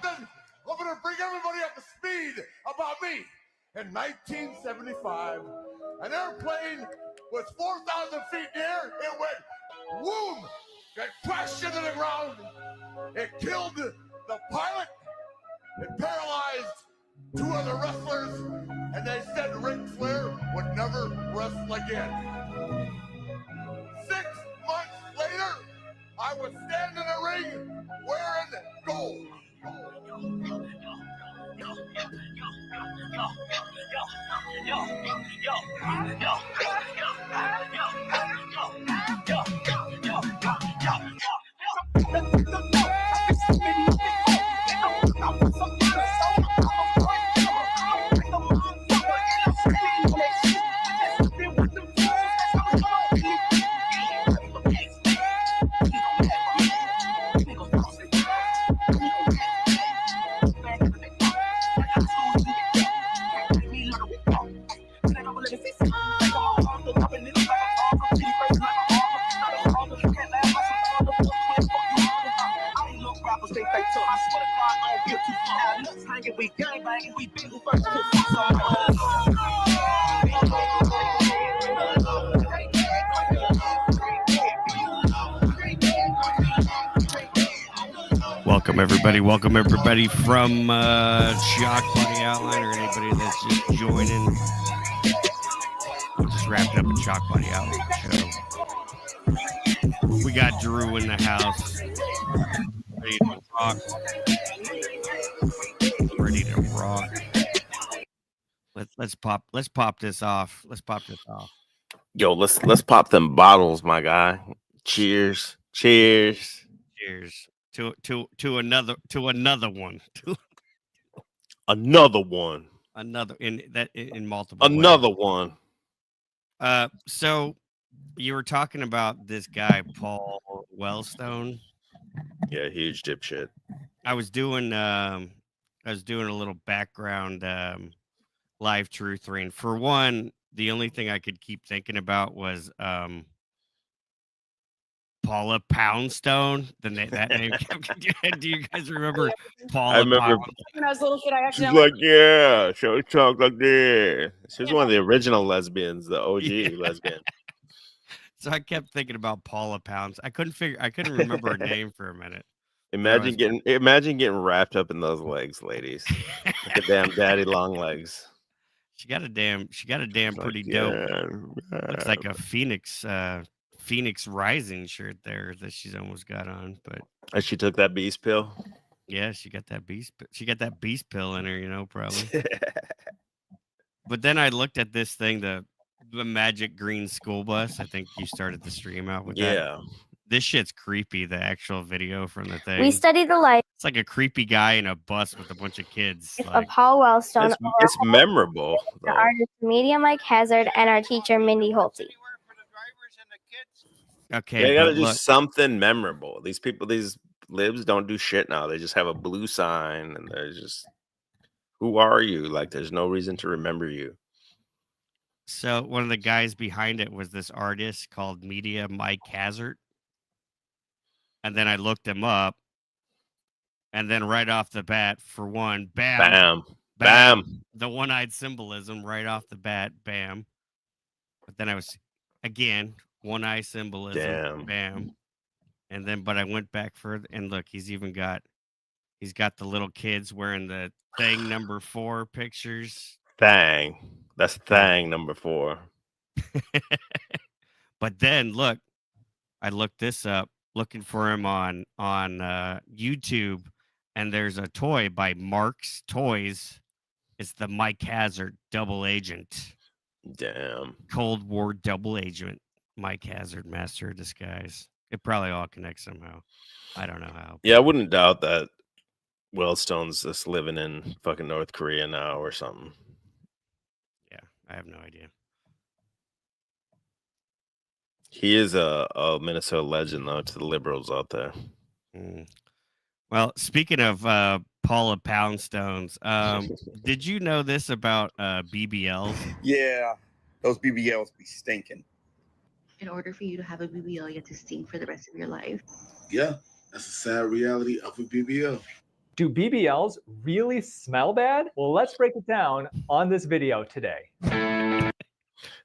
something? I'm going to bring everybody up to speed about me. In 1975, an airplane was 4,000 feet in the air. It went boom, it crashed into the ground. It killed the pilot. It paralyzed 2 other wrestlers, and they said Ric Flair would never wrestle again. 6 months later, I was standing in the ring wearing gold. Welcome everybody from Shock Body Outline, or anybody that's just joining. We just wrapped up a Shock Body Outline show. We got Drew in the house, ready to rock. Ready to rock. Let's pop this off. Let's pop this off. Yo, let's pop them bottles, my guy. Cheers. Cheers. Cheers. To another one. Another one. Another in multiple Another ways. One. So you were talking about this guy, Paul Wellstone. Yeah, huge dipshit. I was doing a little background live truth reading. For one, the only thing I could keep thinking about was Paula Poundstone. That name. Do you guys remember Paula? I remember when I was a little kid. I actually she's like, yeah, she talk like this. She's one of the original lesbians, the OG lesbian. So I kept thinking about Paula Pounds. I couldn't remember her name for a minute. Imagine getting wrapped up in those legs, ladies. Like a damn daddy long legs. She got a damn pretty dope. Looks like a Phoenix Rising shirt there that she's almost got on, but and she took that beast pill. Yeah, she got that beast pill in her, probably. But then I looked at this thing, the magic green school bus. I think you started the stream out with that. Yeah. This shit's creepy, the actual video from the thing. We study the life. It's like a creepy guy in a bus with a bunch of kids. Of Paul Wellstone. It's memorable. The artist Media Mike Hazard and our teacher Mindy Holte. Okay, they gotta do something memorable. These people, these libs don't do shit now. They just have a blue sign and they're just, who are you? Like, there's no reason to remember you. So one of the guys behind it was this artist called Media Mike Hazard. And then I looked him up. And then right off the bat, for one, bam. The one-eyed symbolism right off the bat, bam. But then I was, again, one-eye symbolism, bam. And then, but I went back further, and look, he's got the little kids wearing the thing number 4 pictures. Thang. That's thang number 4. But then, look, I looked this up, looking for him on YouTube, and there's a toy by Mark's Toys. It's the Mike Hazard double agent. Damn. Cold War double agent. Mike Hazard, master of disguise. It probably all connects somehow. I don't know how. Yeah, I wouldn't doubt that Wellstone's just living in fucking North Korea now or something. Yeah, I have no idea. He is a Minnesota legend, though, to the liberals out there. Well, speaking of Paula Poundstones, did you know this about BBLs? Yeah, those BBLs be stinking. In order for you to have a BBL, you have to stink for the rest of your life. Yeah, that's a sad reality of a BBL. Do BBLs really smell bad? Well, let's break it down on this video today.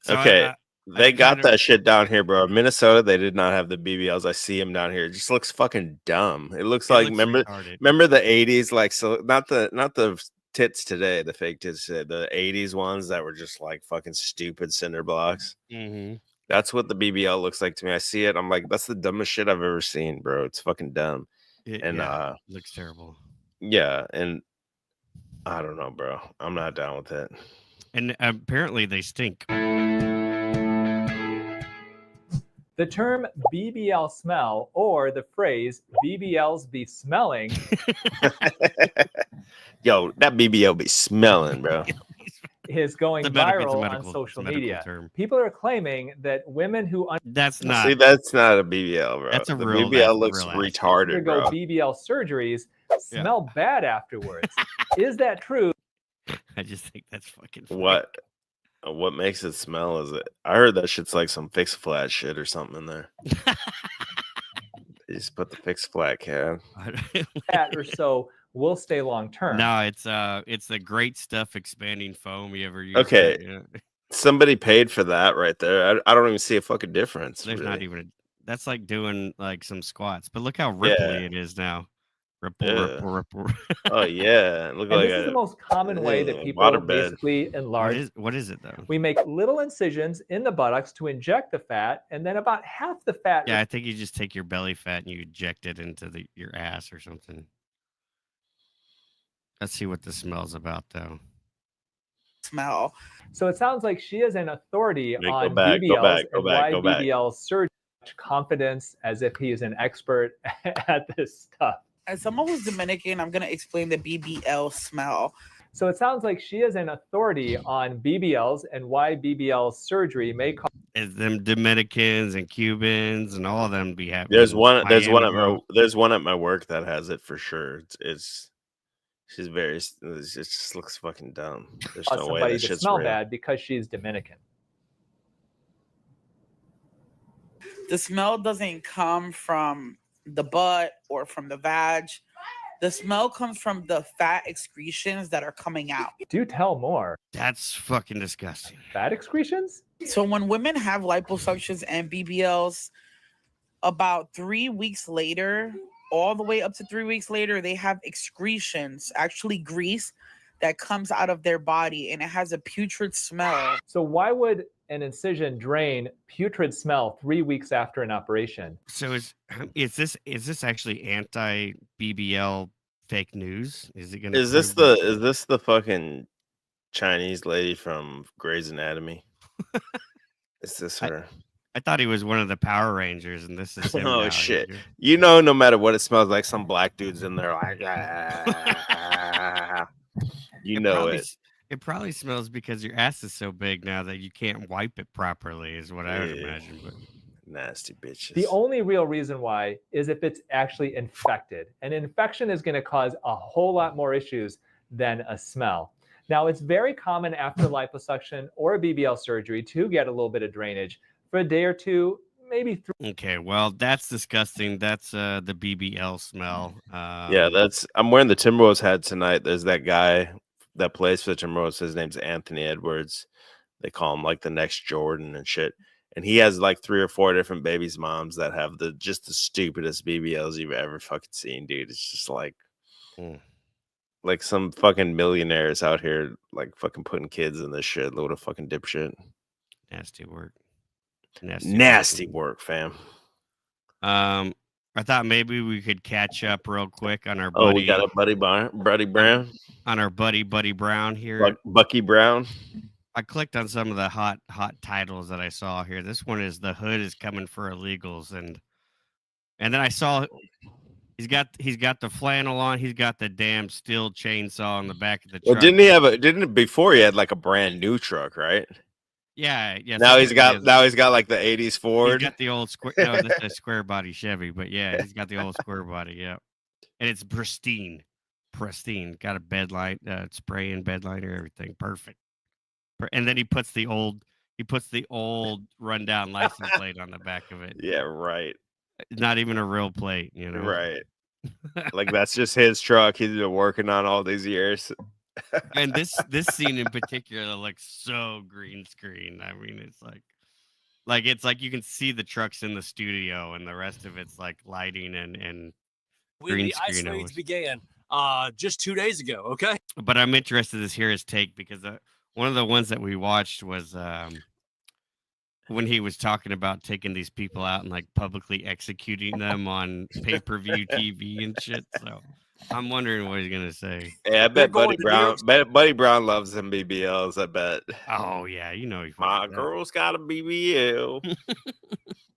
So Okay. They got kinda- that shit down here, bro. Minnesota, they did not have the BBLs. I see them down here. It just looks fucking dumb. It looks like retarded. remember the 80s, like, so not the tits today, the fake tits today, the 80s ones that were just like fucking stupid cinder blocks. Mhm. That's what the BBL looks like to me. I see it, I'm like, that's the dumbest shit I've ever seen, bro. It's fucking dumb. And looks terrible. yeah, and I don't know, bro. I'm not down with it. And apparently they stink. The term BBL smell, or the phrase BBLs be smelling, Yo, that BBL be smelling, bro. is going It's a viral medical- on social it's a medical media. term. People are claiming that women who That's not. See, that's not a BBL, bro. That's a the real- BBL that's looks real ass. retarded, undergo bro. BBL surgeries smell bad afterwards. Is that true? I just think that's fucking funny. What makes it smell is it? I heard that shit's like some fix flat shit or something in there. They just put the fix flat can. That or so will stay long term. No, it's the great stuff expanding foam. You ever use? Okay. That? Yeah. Somebody paid for that right there. I don't even see a fucking difference. There's really. not even. That's like doing like some squats. But look how ripply it is now. Ripple. Oh yeah, look And like this is the most common way that people waterbed. basically enlarge. What is it though? We make little incisions in the buttocks to inject the fat, and then about half the fat. Yeah, I think you just take your belly fat and you inject it into your ass or something. Let's see what the smell's about though. Smell. So it sounds like she is an authority Wait, on go back, BBLs go back, and go back, why go back. BBL surgery much confidence as if he is an expert at this stuff. As someone who's Dominican, I'm gonna explain the BBL smell. So it sounds like she is an authority on BBLs and why BBL surgery may cause. Is them Dominicans and Cubans and all of them be happening? There's one at Miami, my work that has it for sure. She's very. It just looks fucking dumb. There's no way somebody that to shit's smell real. bad because she's Dominican. The smell doesn't come from the butt or from the vag. The smell comes from the fat excretions that are coming out. Do tell more. That's fucking disgusting. Fat excretions? So when women have liposuctions and BBLs, about 3 weeks later, all the way up to 3 weeks later, they have excretions, actually grease, that comes out of their body, and it has a putrid smell. So why would an incision drain putrid smell 3 weeks after an operation? So is this actually anti BBL fake news? Is it gonna? Is this the fucking Chinese lady from Grey's Anatomy? Is this her? I thought he was one of the Power Rangers, and this is him Oh now. shit! You know, no matter what it smells like, some black dude's in there like, you know it. It probably smells because your ass is so big now that you can't wipe it properly, is what I would imagine. But nasty bitches. The only real reason why is if it's actually infected. An infection is going to cause a whole lot more issues than a smell. Now, it's very common after liposuction or a BBL surgery to get a little bit of drainage for a day or two, maybe 3. Okay, well, that's disgusting. That's the BBL smell. Yeah, I'm wearing the Timberwolves hat tonight. There's that guy that plays for the Timberwolves. His name's Anthony Edwards. They call him like the next Jordan and shit. And he has like 3 or 4 different babies' moms that have just the stupidest BBLs you've ever fucking seen, dude. It's just like some fucking millionaires out here like fucking putting kids in this shit. Load of fucking dipshit. Nasty work. Nasty work, fam. I thought maybe we could catch up real quick on our Oh, buddy. we got a Buddy Brown. On our Buddy Brown here. Bucky Brown. I clicked on some of the hot titles that I saw here. This one is "The Hood is Coming for Illegals," and then I saw he's got the flannel on. He's got the damn steel chainsaw on the back of the truck. Well, before he had like a brand new truck, right? Yeah. Now he's got like the 80s Ford. He's got the old square. No, this is a square body Chevy, but yeah, he's got the old square body. Yeah, and it's pristine. Got a bed light, spray in bed liner, everything perfect. And then he puts the old rundown license plate on the back of it. Yeah, right. Not even a real plate, you know. Right. Like that's just his truck. He's been working on all these years. And this scene in particular looks so green screen. I mean, it's like you can see the trucks in the studio, and the rest of it's like lighting and when green the ice screen raids almost. began just 2 days ago. Okay. But I'm interested to hear his take, because one of the ones that we watched was when he was talking about taking these people out and like publicly executing them on pay-per-view TV and shit. So I'm wondering what he's gonna say. Yeah, I They're bet going Buddy Brown loves them BBLs. I bet. Oh yeah, you know he My fucking does. girl's got a BBL.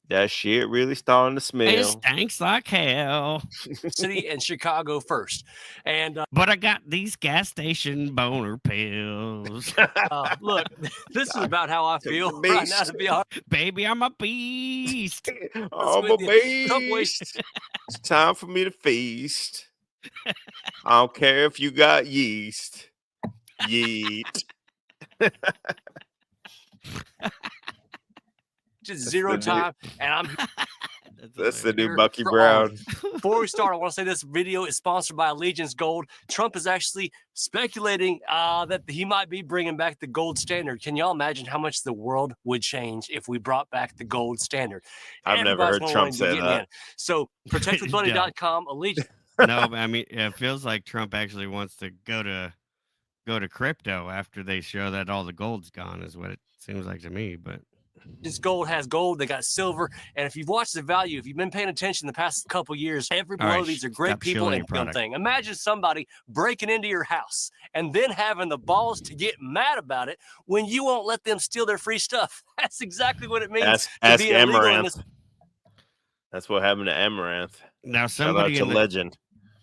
That shit really starting to smell. It stinks like hell. City and Chicago first. And But I got these gas station boner pills. look, this is about how I feel Beast. right now, to be honest. Baby, I'm a beast. I'm a with you. Don't waste- beast. It's time for me to feast. I don't care if you got yeast. Yeet. Just That's zero the new- time. And I'm That's the new Here Bucky for Brown. Before we start, I want to say this video is sponsored by Allegiance Gold. Trump is actually speculating that he might be bringing back the gold standard. Can y'all imagine how much the world would change if we brought back the gold standard? I've never Everybody's heard gonna Trump wanna be say getting that. in. So protectwithbuddy.com, Allegiance. No, but I mean, it feels like Trump actually wants to go to crypto after they show that all the gold's gone, is what it seems like to me. But This gold has gold. They got silver. And if you've watched the value, if you've been paying attention the past couple years, every one right, of these are great stop people shilling and your one product. thing. Imagine somebody breaking into your house and then having the balls to get mad about it when you won't let them steal their free stuff. That's exactly what it means to Ask be illegal in Amaranth. this. That's what happened to Amaranth. now Shout out to Legend.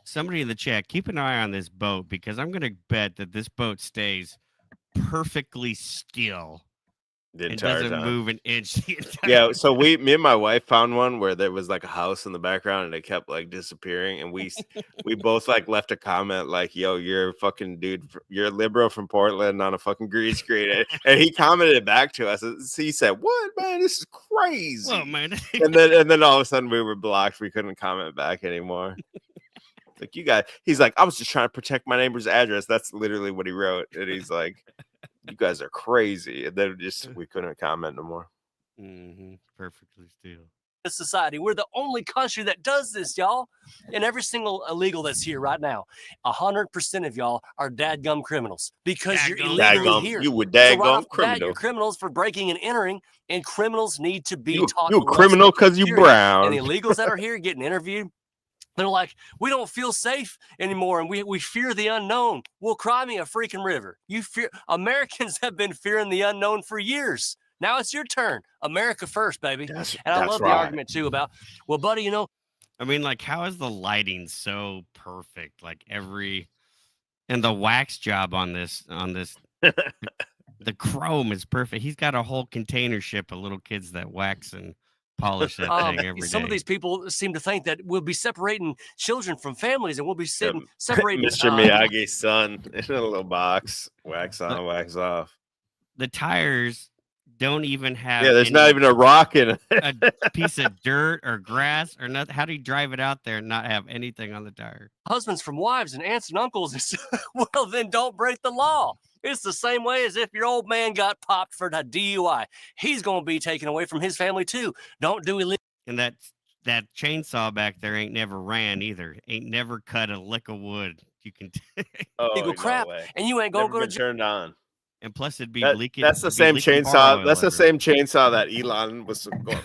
somebody in the chat, keep an eye on this boat, because I'm going to bet that this boat stays perfectly still The and entire doesn't time. move an inch. The entire Yeah, so me and my wife found one where there was like a house in the background and it kept like disappearing, and we both like left a comment like, "Yo, you're a fucking dude, you're a liberal from Portland on a fucking green screen," and he commented back to us. He said, "What, man? This is crazy." Well, man. and then all of a sudden we were blocked. We couldn't comment back anymore. Like, you guys, he's like, "I was just trying to protect my neighbor's address." That's literally what he wrote, and he's like, "You guys are crazy," and then we couldn't comment no more. Perfectly still. Society. We're the only country that does this, y'all. And every single illegal that's here right now, 100% of y'all are dadgum criminals because you're illegally here. You were So right dadgum off the bat, criminal. you're criminals for breaking and entering, and criminals need to be You taught. a the lesson, criminal because you period. brown. And the illegals that are here getting interviewed, they're like, we don't feel safe anymore, and we fear the unknown. Well, cry me a freaking river. Americans have been fearing the unknown for years. Now it's your turn. America first, baby. And I love the argument too about, well, buddy, you know. I mean, like, how is the lighting so perfect? Like and the wax job on this, the chrome is perfect. He's got a whole container ship of little kids that wax and polish that thing every day. Some of these people seem to think that we'll be separating children from families, and we'll be separating Mr. Miyagi's son in a little box, wax on, wax off. The tires don't even have. Yeah, there's not even a rock in it. A piece of dirt or grass or nothing. How do you drive it out there and not have anything on the tire? Husbands from wives and aunts and uncles. Well, then don't break the law. It's the same way as if your old man got popped for the DUI. He's going to be taken away from his family too. Don't do illegal. And that chainsaw back there ain't never ran either. Ain't never cut a lick of wood. You can illegal crap, and you ain't going to go to jail. Turned on. And plus, it'd be leaking. That's the same chainsaw. That's the same chainsaw that Elon was going.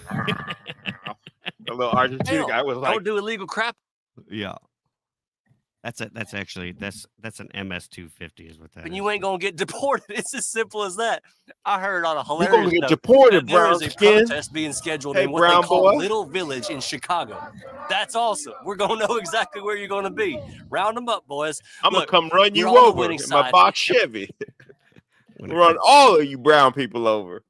The little Argentine guy was like, "Don't do illegal crap." Yeah, that's an MS-250 is what that. And is. you ain't gonna get deported. It's as simple as that. I heard on a "You're hilarious gonna get note deported, that there brown is a skin." protest being scheduled Hey, in what brown they call boy. Little Village in Chicago. That's awesome. We're gonna know exactly where you're gonna be. Round them up, boys. I'm gonna come run you you're on the over winning in my side. box Chevy. Run all of you brown people over.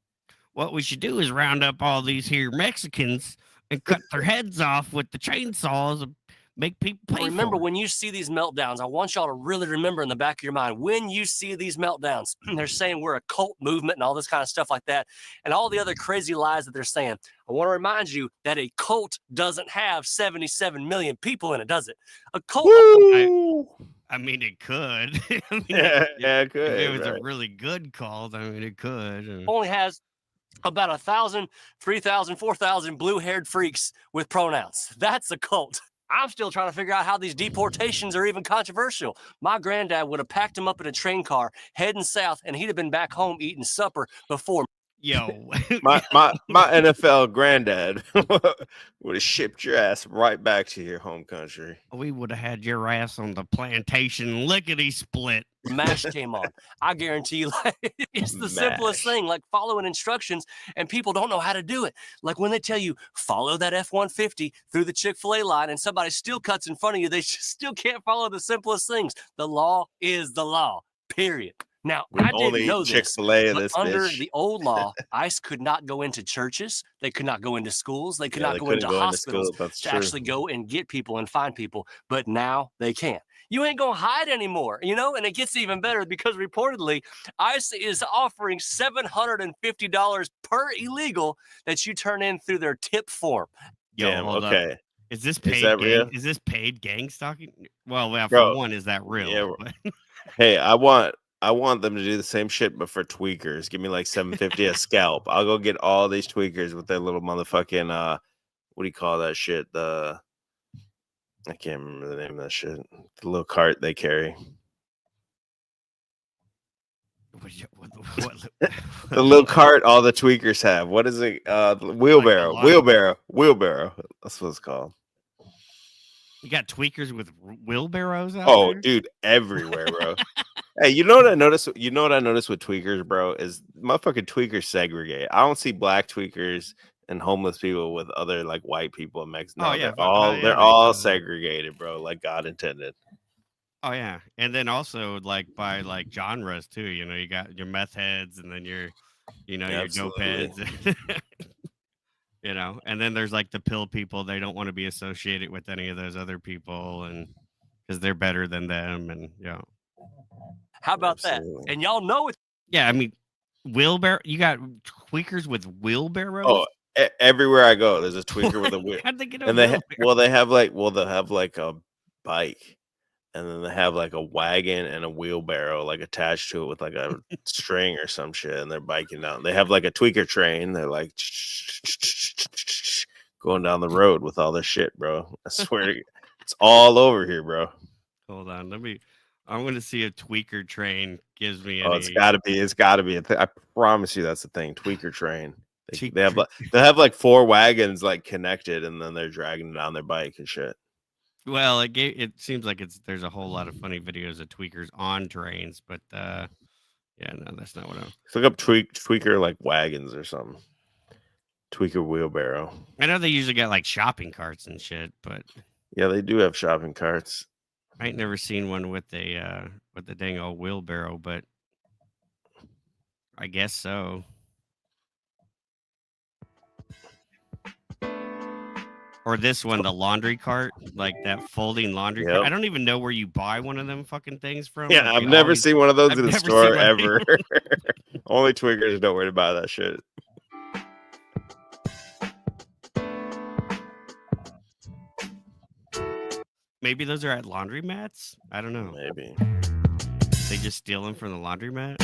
What we should do is round up all these here Mexicans and cut their heads off with the chainsaws and make people pay Remember, for it. when you see these meltdowns, I want y'all to really remember in the back of your mind, when you see these meltdowns, they're saying we're a cult movement and all this kind of stuff like that, and all the other crazy lies that they're saying. I want to remind you that a cult doesn't have 77 million people in it, does it? A cult. I mean, it could. I mean, Yeah, if good. it was a Right. really good cult, I mean, it could. Only has about 1,000, 3,000, 4,000 blue-haired freaks with pronouns. That's a cult. I'm still trying to figure out how these deportations are even controversial. My granddad would have packed him up in a train car heading south, and he'd have been back home eating supper before. Yo, My NFL granddad would have shipped your ass right back to your home country. we would have had your ass on the plantation lickety split. MASH came on. I guarantee you, like, it's the simplest MASH. thing, like following instructions, and people don't know how to do it. Like when they tell you, follow that F-150 through the Chick-fil-A line, and somebody still cuts in front of you, they just still can't follow the simplest things. The law is the law, period. Now, We I only didn't know eat this, Chick-fil-A in but this under bitch. the old law, ICE could not go into churches, they could not go into schools, they could Yeah, not they go couldn't into go into hospitals school. That's to true. actually go and get people and find people, but now they can. You ain't gonna hide anymore, you know? And it gets even better because reportedly, ICE is offering $750 per illegal that you turn in through their tip form. Yo, Damn, hold okay. up. Is this Is paid that gang? real? Is this paid gang stalking? Well, for Bro, one, is that real? yeah, But- hey, I want them to do the same shit, but for tweakers. Give me like $750 a scalp. I'll go get all these tweakers with their little motherfucking what do you call that shit? I can't remember the name of that shit. The little cart they carry. The little cart all the tweakers have. What is it? Wheelbarrow. Like Wheelbarrow. That's what it's called. You got tweakers with wheelbarrows out Oh, there? dude, everywhere, bro. Hey, you know what I noticed? You know what I noticed with tweakers, bro, is motherfucking tweakers segregate. I don't see black tweakers and homeless people with other like white people and Mexicans. No, Oh, yeah, they're they all do. segregated, bro, like God intended. Oh yeah, and then also like by like genres too. You know, you got your meth heads, and then your dope heads. You know, and then there's like the pill people. They don't want to be associated with any of those other people, and because they're better than them, and How about that? And y'all know it. Yeah, I mean, wheelbarrow. You got tweakers with wheelbarrows. Oh, everywhere I go, there's a tweaker with a wheel. How'd they get a and they'll have like a bike, and then they have like a wagon and a wheelbarrow like attached to it with like a string or some shit, and they're biking down. They have like a tweaker train. They're like going down the road with all this shit, bro. I swear to it's all over here, bro. Hold on, I'm going to see if tweaker train gives me Oh, any. it's gotta be a thing. I promise you that's the thing. Tweaker train. They have like 4 wagons like connected, and then they're dragging down their bike and shit. Well, it seems like there's a whole lot of funny videos of tweakers on trains, but yeah, no, that's not what I'm. Look up tweaker like wagons or something. Tweaker wheelbarrow. I know they usually got like shopping carts and shit, but yeah, they do have shopping carts. I ain't never seen one with the dang old wheelbarrow, but I guess so. Or this one, the laundry cart, like that folding laundry cart. I don't even know where you buy one of them fucking things from. Yeah, like I've never seen one of those in the store ever. either. Only tweakers know where to buy that shit. Maybe those are at laundromats. I don't know. Maybe they just steal them from the laundromat.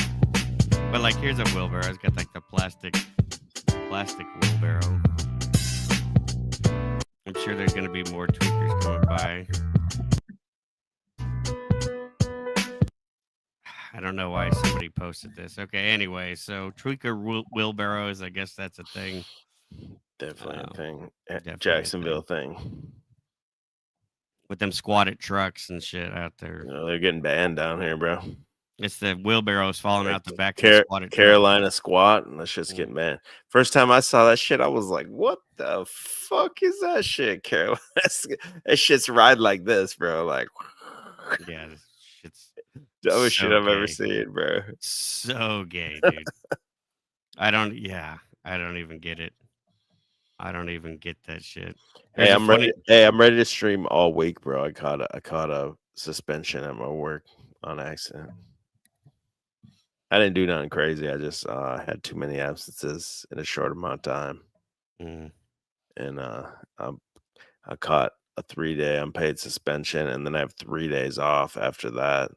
But like, here's a wheelbarrow. It's got like the plastic wheelbarrow. I'm sure there's gonna be more tweakers coming by. I don't know why somebody posted this. Okay, anyway, so tweaker wheelbarrows. I guess that's a thing. Definitely a thing. Definitely Jacksonville thing. With them squatted trucks and shit out there. You know, they're getting banned down here, bro. It's the wheelbarrows falling like out the back of the squatted Carolina truck. squat, and that shit's getting banned. First time I saw that shit, I was like, what the fuck is that shit, Carolina? That shit's ride like this, bro. Like, yeah, this shit's dumbest shit I've ever seen, bro. So gay, dude. I don't even get it. I don't even get that shit. Hey, There's a I'm funny- ready. Hey, I'm ready to stream all week, bro. I caught a suspension at my work on accident. I didn't do nothing crazy. I just had too many absences in a short amount of time, and I caught a 3-day unpaid suspension, and then I have 3 days off after that.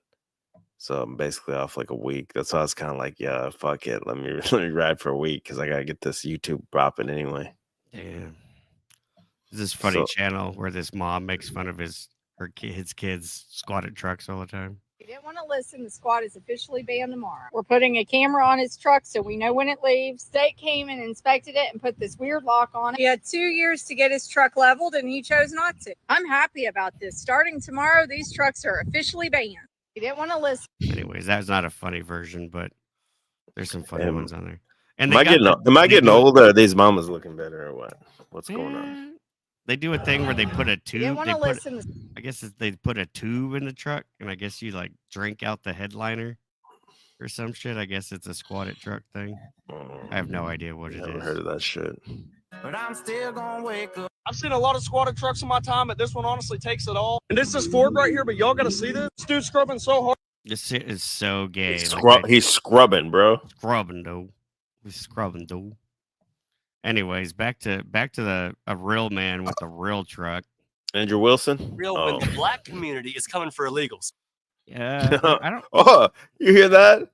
So I'm basically off like a week. That's why I was kind of like, yeah, fuck it. Let me ride for a week because I gotta get this YouTube popping anyway. Damn. There's this funny channel where this mom makes fun of his kids squatted trucks all the time. If you didn't want to listen, the squad is officially banned tomorrow. We're putting a camera on his truck so we know when it leaves. State came and inspected it and put this weird lock on it. He had 2 years to get his truck leveled and he chose not to. I'm happy about this. Starting tomorrow, these trucks are officially banned. If you didn't want to listen. Anyways, that's not a funny version, but there's some funny ones on there. And am I getting older? Or are these mamas looking better or what? What's going on? They do a thing where they put a tube. Listen. I guess they put a tube in the truck, and I guess you like drink out the headliner or some shit. I guess it's a squatted truck thing. I have no idea what it is. Never heard of that shit. But I'm still gonna wake up. I've seen a lot of squatted trucks in my time, but this one honestly takes it all. And this is Ford right here, but y'all gotta see this. This dude's scrubbing so hard. This shit is so gay. He's scrubbing, bro. Scrubbing, though. He's scrubbing, though. Anyways, back to a real man with a real truck. Andrew Wilson. Real when the black community is coming for illegals. Yeah, I don't. Oh, you hear that?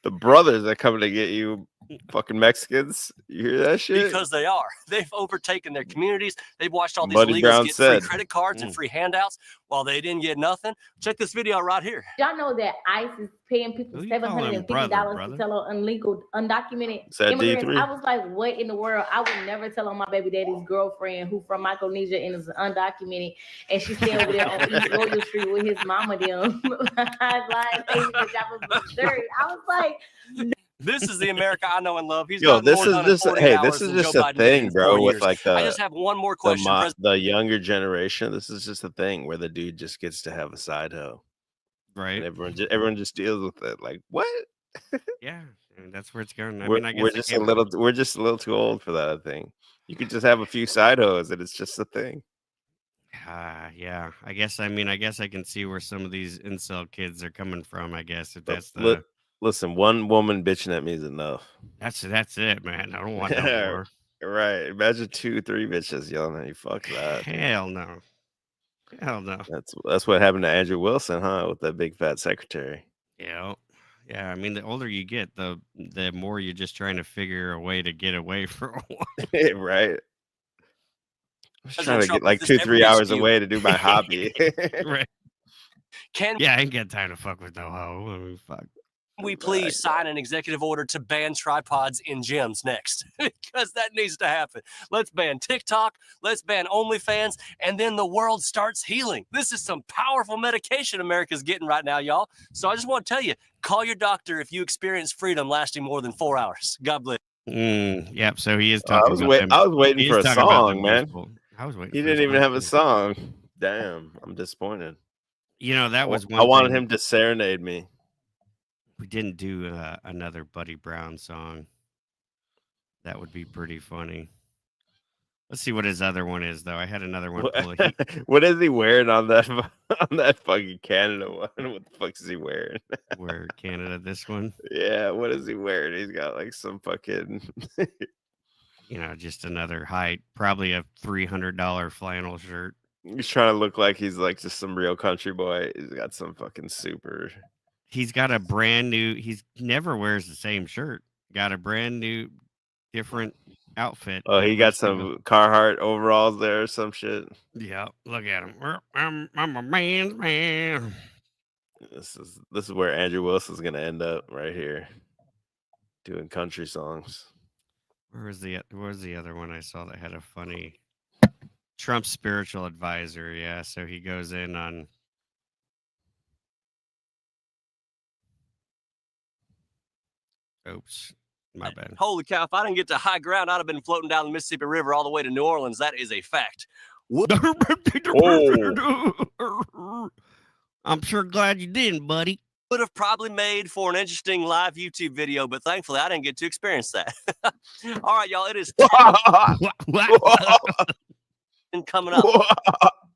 The brothers are coming to get you, fucking Mexicans. You hear that shit? Because they are. They've overtaken their communities. They've watched all these Buddy illegals Brown get said. free credit cards and free handouts while they didn't get nothing. Check this video out right here. Y'all know that ICE is paying people $750 to tell on illegal, undocumented immigrants. D3? I was like, what in the world? I would never tell on my baby daddy's girlfriend who from Micronesia and is undocumented, and she's staying over there on East Royal Street with his mama them. I was like, this is the America I know and love. He's this is just a thing, bro. With like I just have one more question. The younger generation, this is just a thing where the dude just gets to have a side hoe, right? And everyone just deals with it. Like what? Yeah, I mean, that's where it's going. I guess we're just a little too old for that. I think you could just have a few side hoes, and it's just a thing. Yeah. I guess I can see where some of these incel kids are coming from. I guess if that's the. Listen, one woman bitching at me is enough. That's it, man. I don't want no more. Right. Imagine 2-3 bitches yelling at you. Fuck that. Hell no. That's what happened to Andrew Wilson, huh? With that big fat secretary. Yeah. I mean, the older you get, the more you're just trying to figure a way to get away for a while. Right. I'm trying to get like 2-3 hours away to do my hobby. Right. I ain't got time to fuck with no hoe. I mean, fuck. We please sign an executive order to ban tripods in gyms next, because that needs to happen. Let's ban TikTok, let's ban OnlyFans, and then the world starts healing. This is some powerful medication America's getting right now, y'all. So I just want to tell you, call your doctor if you experience freedom lasting more than 4 hours. God bless. Yep. So he is talking. I was waiting for a song, man. I was waiting. He didn't even have a song. Damn, I'm disappointed. You know, that was one I wanted him to serenade me. We didn't do another Buddy Brown song. That would be pretty funny. Let's see what his other one is, though. I had another one. What is he wearing on that fucking Canada one? What the fuck is he wearing? Where Canada? This one? Yeah. What is he wearing? He's got like some fucking. Just another probably a $300 flannel shirt. He's trying to look like he's like just some real country boy. He's got some fucking super. He's got a brand new. He never wears the same shirt. Got a brand new, different outfit. Oh, he got some Carhartt overalls there or some shit. Yeah, look at him. I'm a man's man. This is where Andrew Wilson's gonna end up right here, doing country songs. Where was the other one I saw that had a funny Trump's spiritual advisor? Yeah, so he goes in on. Oops, my bad. Holy cow, if I didn't get to high ground, I'd have been floating down the Mississippi River all the way to New Orleans. That is a fact. I'm sure glad you didn't, buddy. would have probably made for an interesting live YouTube video, but thankfully I didn't get to experience that. All right, y'all, it is coming up.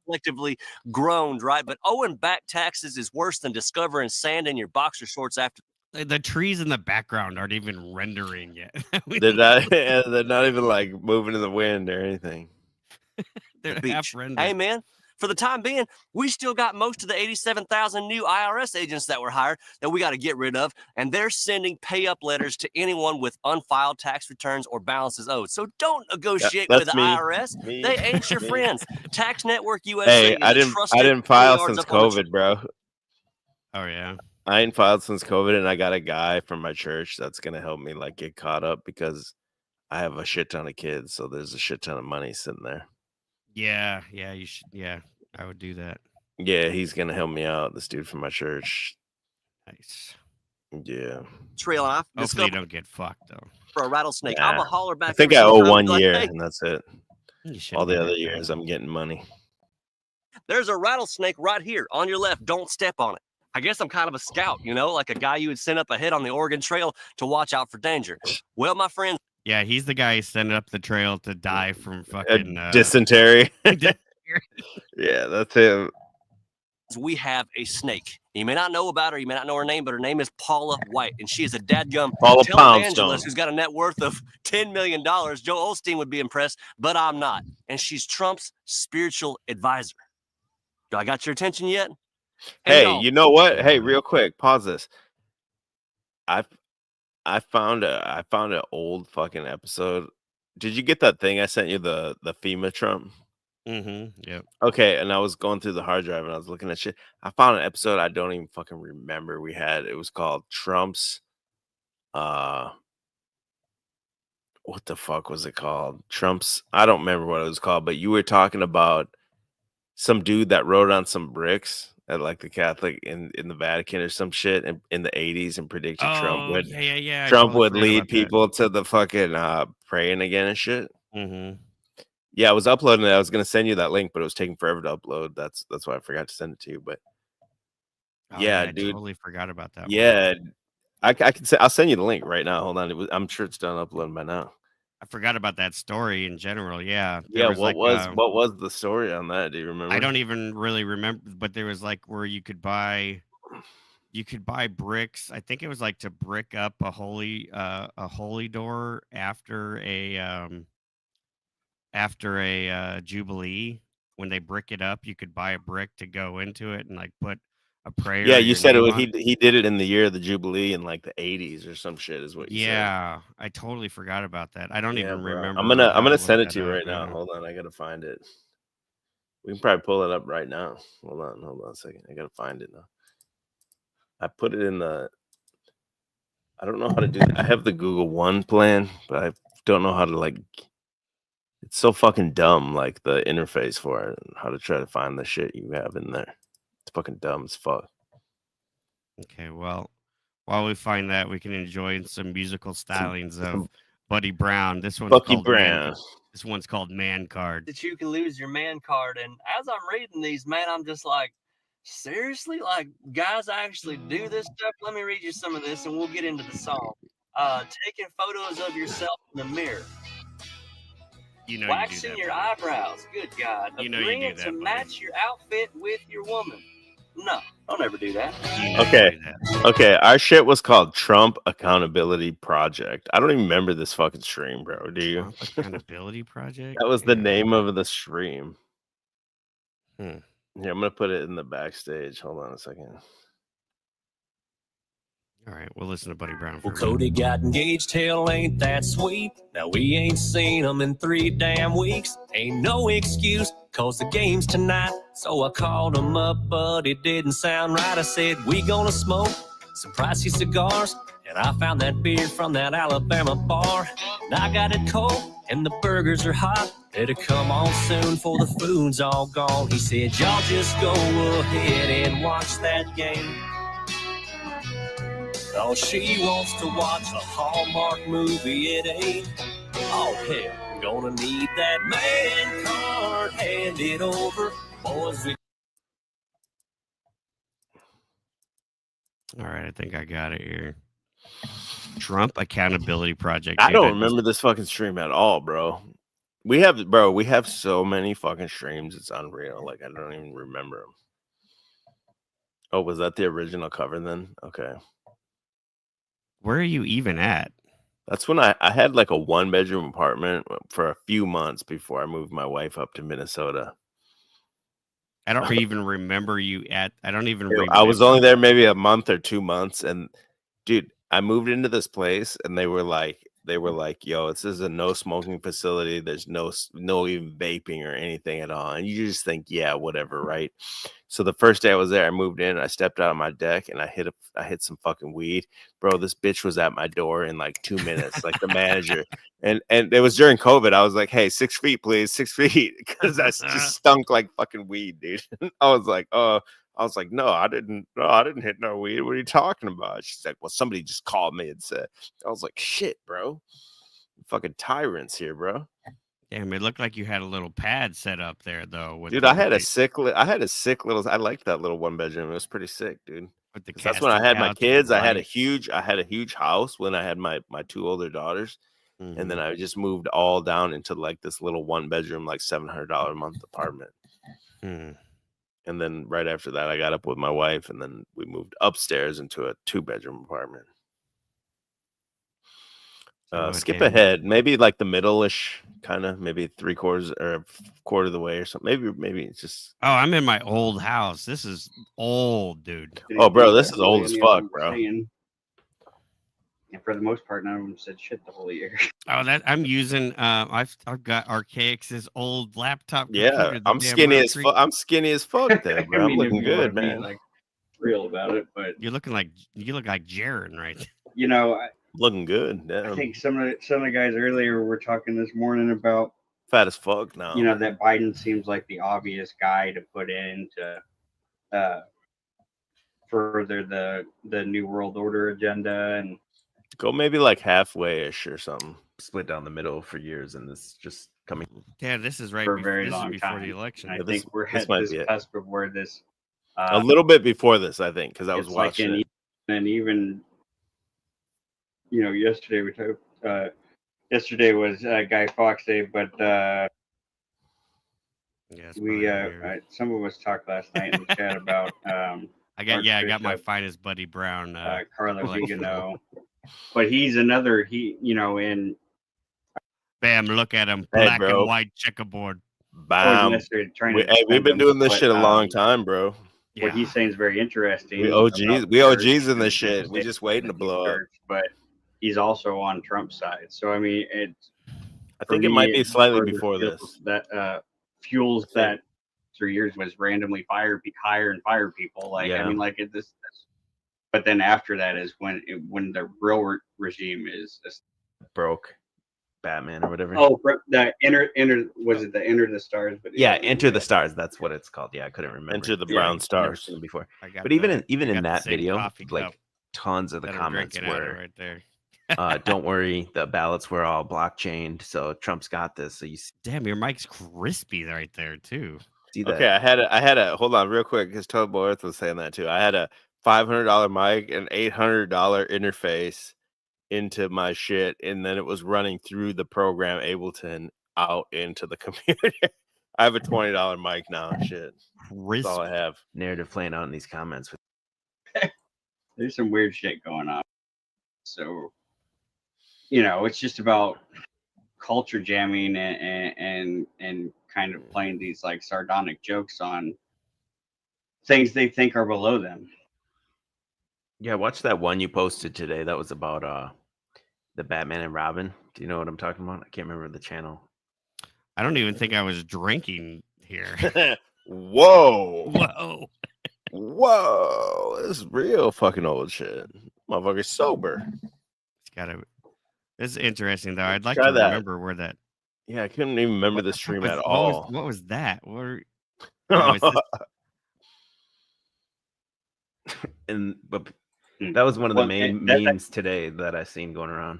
Collectively groaned, right? But owing back taxes is worse than discovering sand in your boxer shorts after. The trees in the background aren't even rendering yet. They're not even like moving in the wind or anything. They're The half beach. rendered. Hey, man, for the time being, we still got most of the 87,000 new IRS agents that were hired that we got to get rid of, and they're sending pay-up letters to anyone with unfiled tax returns or balances owed. So don't negotiate with the IRS. They ain't your friends. Tax Network USA. Hey, I didn't file since COVID, bro. Oh yeah. I ain't filed since COVID, and I got a guy from my church that's gonna help me like get caught up because I have a shit ton of kids, so there's a shit ton of money sitting there. Yeah, you should. Yeah, I would do that. Yeah, he's gonna help me out. This dude from my church. Nice. Yeah. Trail off. Hopefully you don't get fucked though. For a rattlesnake. Nah. I'm a holler back. I think I owe 1 year, and that's it. You All the should've other been years, I'm getting money. There's a rattlesnake right here on your left. Don't step on it. I guess I'm kind of a scout, you know, like a guy you would send up ahead on the Oregon Trail to watch out for danger. Well, my friend. Yeah, he's the guy sending up the trail to die from fucking dysentery. Yeah, that's him. We have a snake. You may not know about her, you may not know her name, but her name is Paula White, and she is a dadgum televangelist who's got a net worth of $10 million. Joe Osteen would be impressed, but I'm not. And she's Trump's spiritual advisor. Do I got your attention yet? Hey, you know what? Hey, real quick, pause this. I found an old fucking episode. Did you get that thing I sent you, the FEMA Trump? Mm-hmm. Yep. Okay, and I was going through the hard drive and I was looking at shit. I found an episode I don't even fucking remember we had. It was called Trump's what the fuck was it called? Trump's, I don't remember what it was called, but you were talking about some dude that wrote on some bricks at like the Catholic in the Vatican or some shit in the 80s and predicted Trump would Trump would lead people to the fucking praying again and shit. Mm-hmm. Yeah, I was uploading it. I was gonna send you that link, but it was taking forever to upload. That's why I forgot to send it to you. But I dude, totally forgot about that. Yeah, I can say I'll send you the link right now. Hold on, I'm sure it's done uploading by now. I forgot about that story in general. Yeah. Yeah. What was the story on that? Do you remember? I don't even really remember, but there was like where you could buy bricks. I think it was like to brick up a holy door after a jubilee. When they brick it up, you could buy a brick to go into it and like put a prayer. Yeah, you said he did it in the year of the jubilee in like the 80s or some shit is what you said. Yeah, I totally forgot about that. I don't even remember. I'm gonna send it to you right now. Hold on, I gotta find it. We can probably pull it up right now. Hold on a second. I gotta find it now. I put it in the. I don't know how to do that. I have the Google One plan, but I don't know how to like. It's so fucking dumb, like the interface for it, and how to try to find the shit you have in there. It's fucking dumb as fuck. Okay, well, while we find that, we can enjoy some musical stylings of Buddy Brown. This one's called Man Card. That you can lose your man card. And as I'm reading these, man, I'm just like, seriously? Like, guys actually do this stuff? Let me read you some of this and we'll get into the song. Taking photos of yourself in the mirror. You know, waxing you do that, your eyebrows. Good God. You know you do that, to match your outfit with your woman. No, I'll never do that. Okay. Our shit was called Trump Accountability Project. I don't even remember this fucking stream, bro. Do you? Trump Accountability Project? That was the name of the stream. Hmm. Yeah, I'm gonna put it in the backstage. Hold on a second. All right, we'll listen to Buddy Brown. Well, Cody got engaged, hell ain't that sweet. Now we ain't seen him in 3 damn weeks. Ain't no excuse, cause the game's tonight. So I called him up, but it didn't sound right. I said, we gonna smoke some pricey cigars. And I found that beer from that Alabama bar. And I got it cold, and the burgers are hot. Better come on soon, for the food's all gone. He said, y'all just go ahead and watch that game. Oh, she wants to watch a Hallmark movie at 8. Oh, hell, gonna need that man card. Hand it over, boys. All right, I think I got it here. Trump Accountability Project. I Dude, don't remember this fucking stream at all, bro. We have so many fucking streams. It's unreal. Like I don't even remember them. Oh, was that the original cover then? Okay. Where are you even at? That's when I had like a 1-bedroom apartment for a few months before I moved my wife up to Minnesota. I don't even remember you at. I don't even remember. I was only there maybe a month or 2 months, and dude, I moved into this place, and they were like, "Yo, this is a no smoking facility. There's no even vaping or anything at all." And you just think, yeah, whatever, right? So the first day I was there, I moved in, I stepped out on my deck, and I hit some fucking weed, bro. This bitch was at my door in like 2 minutes, like the manager. And it was during COVID. I was like, "Hey, 6 feet, please, 6 feet," because I just stunk like fucking weed, dude. I was like, no, I didn't hit no weed. What are you talking about? She's like, well, somebody just called me and said. I was like, shit, bro. Fucking tyrants here, bro. Damn, it looked like you had a little pad set up there, though. Dude, I had a sick little. I liked that little 1-bedroom. It was pretty sick, dude. That's when I had my kids. I had a huge house when I had my 2 older daughters, and then I just moved all down into like this little 1-bedroom, like $700 a month apartment. And then right after that, I got up with my wife, and then we moved upstairs into a 2-bedroom apartment. Skip ahead, maybe like the middle-ish, kind of, maybe 3/4 or a quarter of the way or something. Maybe it's just. Oh, I'm in my old house. This is old, dude. Oh, bro, this is old as fuck, bro. And for the most part, none of them said shit the whole year. Oh, that I'm using. I've got Archaix's old laptop. Yeah, I'm skinny as fuck. I'm skinny as fuck, there, bro. I mean, I'm looking good, man. Like real about it, but you look like Jaron, right? You know, looking good. Damn. I think some of the guys earlier were talking this morning about fat as fuck now. You know that Biden seems like the obvious guy to put in to further the New World Order agenda and go maybe like halfway-ish or something. Split down the middle for years, and this just coming. Yeah, this is right for a very long before time. the election. I think we're at this cusp of where this a little bit before this, I think, because I was watching like and even you know yesterday we talked. Yesterday was Guy Fawkes Day, but we some of us talked last night in the chat about I got my finest buddy Brown Carlo Vigano, but he's another in bam, look at him, black and white checkerboard. Bam. We've been doing this shit a long time, bro. What he's saying is very interesting. We OGs in this shit. We just waiting to blow up. But he's also on Trump's side. So I mean, I think it might be slightly before this. That fuels that 3 years was randomly hire and fire people. Like I mean, like this. But then after that is when the real regime is broke. Batman or whatever. Oh, the enter was it the Enter the Stars? But yeah, Enter the Stars. That's what it's called. Yeah, I couldn't remember. Enter the Brown Stars before. But even in that video, like tons of the comments were right there. Don't worry, the ballots were all blockchained, so Trump's got this. So you see, damn, your mic's crispy right there too. See that? Okay, I had a hold on real quick because Tobo Earth was saying that too. I had a $500 mic and $800 interface into my shit, and then it was running through the program Ableton out into the computer. I have a $20 mic now. Shit, that's all I have. Narrative playing out in these comments. There's some weird shit going on. So, you know, it's just about culture jamming and kind of playing these like sardonic jokes on things they think are below them. Yeah, watch that one you posted today. That was about the Batman and Robin. Do you know what I'm talking about? I can't remember the channel. I don't even think I was drinking here. Whoa. This is real fucking old shit. Motherfucker's sober. This is interesting though. I'd like to remember where that. Yeah, I couldn't even remember the stream at all. What was that? But that was one of the main memes today that I seen going around.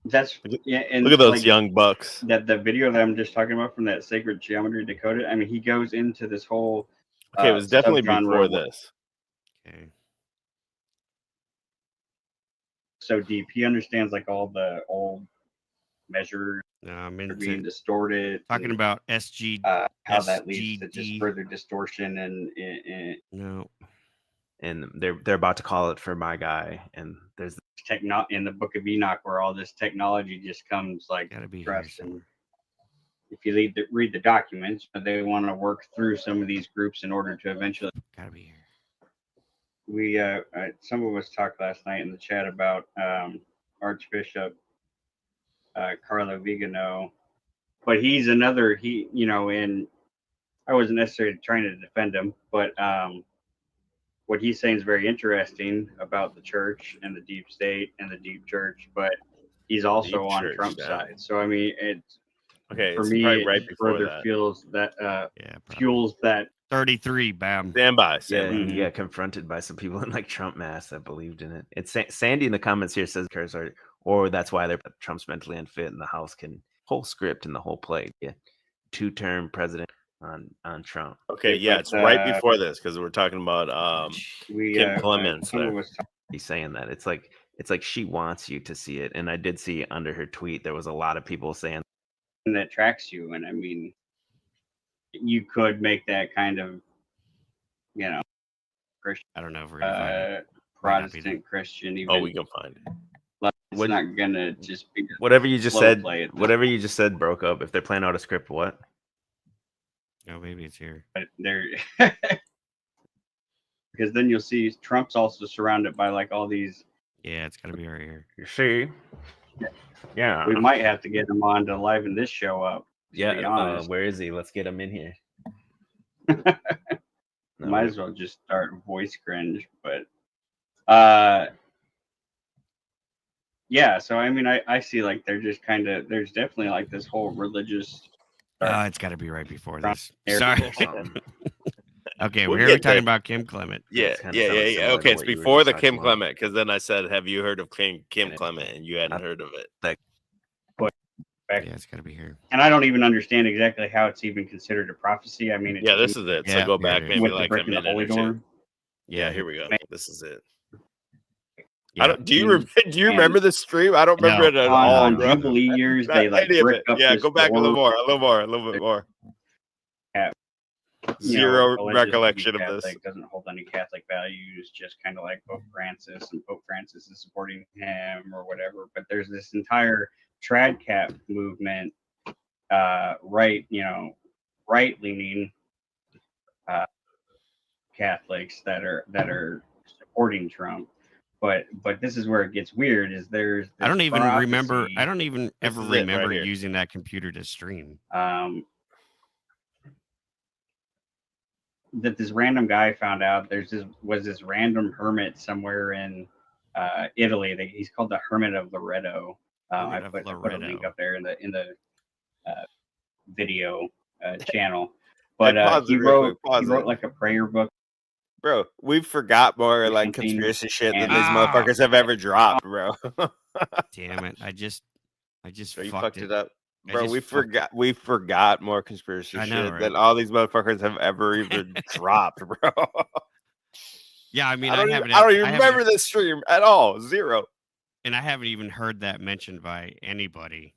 That's and look at those young bucks. That the video that I'm just talking about from that Sacred Geometry Decoded. I mean, he goes into this whole Okay, it was definitely subgenre before this. Okay. So deep. He understands like all the old measures No, I'm are into being distorted. talking and, about SG. how that leads to just SGD. further distortion and No. And they're about to call it for my guy. And there's in the Book of Enoch where all this technology just comes like Gotta be here trust. And somewhere. if you read the documents, they want to work through some of these groups in order to eventually. Gotta be here. We some of us talked last night in the chat about Archbishop Carlo Vigano, but he's another and I wasn't necessarily trying to defend him, but what he's saying is very interesting about the church and the deep state and the deep church, but he's also Deep on church, Trump's yeah. side. So I mean, Okay, for it's me, probably it right just before further that. fuels that Yeah, probably. fuels that 33. Bam. Stand by. Yeah, Stand by. he got confronted by some people in like Trump mass that believed in it. It's Sandy in the comments here says, or that's why they're Trump's mentally unfit, and the House can whole script and the whole play. Yeah, 2-term president on Trump. Okay, Yeah, yeah, but, it's right before this because we're talking about Kim Clements. someone There. was He's saying that it's like she wants you to see it, and I did see under her tweet there was a lot of people saying that tracks you, and I mean, you could make that kind of Christian, I don't know if we're gonna find it. Protestant Christian. Even Oh, we can find it. It's not gonna just be whatever you just slow said. play at this Whatever you just said broke up. If they're playing out a script, what? Oh, maybe it's here. But they're because then you'll see Trump's also surrounded by like all these. Yeah, it's gotta be right here. You see? Yeah. We might have to get him on to liven this show up. To be honest. Where is he? Let's get him in here. Might as well just start voice cringe, but yeah. So I mean, I see like they're just kind of there's definitely like this whole religious. It's got to be right before this. Narrative. Sorry. Okay, We'll we're get talking there. about Kim Clement. Yeah, kinda yeah. sounds similar to Okay, it's what you were before just the talking Kim about. Clement because then I said, "Have you heard of Kim Clement?" And you hadn't heard of it. Yeah, it's got to be here. And I don't even understand exactly how it's even considered a prophecy. I mean, it's Yeah, this is it. So Yeah, go here back it is. maybe with the like brick a and the minute holy or two. door. Yeah, here we go. This is it. Yeah. Do you remember the stream? I don't remember it at all, on bro. Jubilee years, Not they like any of brick it. up Yeah, this go back a little door. more, a little bit more. Yeah. Zero alleged to be recollection of this. Catholic, doesn't hold any Catholic values, just kind of like Pope Francis, and Pope Francis is supporting him or whatever. But there's this entire trad cap movement, right leaning Catholics that are supporting Trump. But this is where it gets weird. Is there's I don't this even remember. prophecy, I don't even ever is it right remember here. using that computer to stream. that this random guy found out was this random hermit somewhere in Italy. He's called the Hermit of Loreto. I put a link up there in the video channel. But pause he it real wrote quick, pause it. like a prayer book. Bro, we forgot more like something, conspiracy shit than and- these motherfuckers have ever dropped, bro. Damn it! I just So you fucked fucked it up. I Bro, just we fucked it. forgot more conspiracy I know, shit right? than all these motherfuckers have ever even dropped, bro. Yeah, I mean, I don't even haven't remember this stream at all. Zero. and I haven't even heard that mentioned by anybody.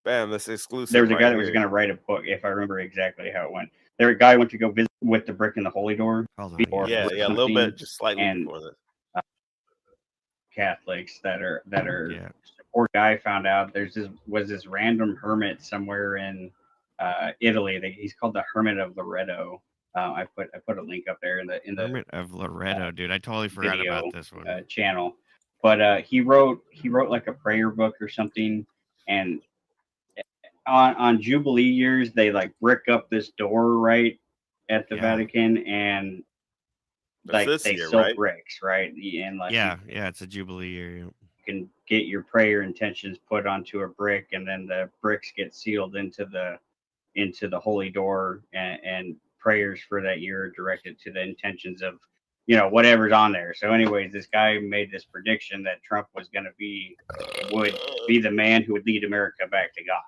Bam, this exclusive. There was a right guy that was here. going to write a book, if I remember exactly how it went. There was a guy who went to go visit with the brick and the holy door. Hold on, before Yeah, or a little something, bit, just slightly and before this. Catholics that are Yeah. Poor guy found out was this random hermit somewhere in Italy. He's called the Hermit of Loreto. I put a link up there in the Hermit of Loreto, dude. I totally forgot video, about this one. channel. But he wrote like a prayer book or something, and on Jubilee years they like brick up this door right at the Yeah. Vatican, and That's like this they year, sell right? bricks, right? And like Yeah, it's a Jubilee year. you can get your prayer intentions put onto a brick, and then the bricks get sealed into the holy door, and prayers for that year are directed to the intentions of whatever's on there. So anyways, this guy made this prediction that Trump would be the man who would lead America back to God.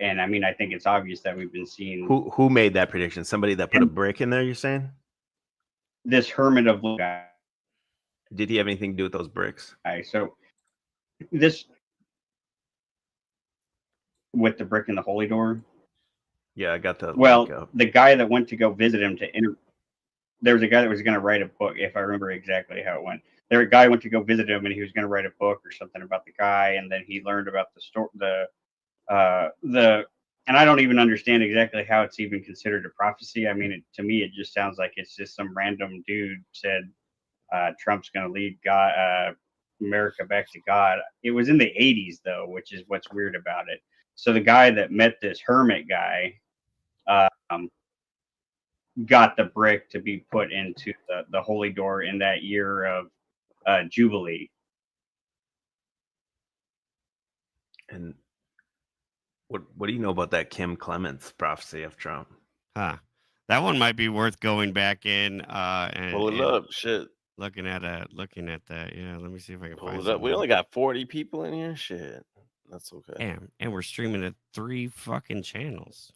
And I mean, I think it's obvious that we've been seeing Who made that prediction? Somebody that put a brick in there, you're saying? this hermit of guy. Did he have anything to do with those bricks? So this with the brick in the holy door. Yeah, I got the Well, link up. the guy that went to go visit him there was a guy that was going to write a book, if I remember exactly how it went. There a guy went to go visit him, and he was going to write a book or something about the guy, and then he learned about and I don't even understand exactly how it's even considered a prophecy. I mean, to me, it just sounds like it's just some random dude said Trump's going to lead America back to God. It was in the 80s, though, which is what's weird about it. So the guy that met this hermit guy got the brick to be put into the holy door in that year of Jubilee. And what do you know about that Kim Clements prophecy of Trump? Huh. That one might be worth going back in and Pull it up. Shit. Looking at that. Yeah, let me see if I can Pull find it up. We something. only got 40 people in here. Shit. That's okay. Damn. And we're streaming to 3 fucking channels.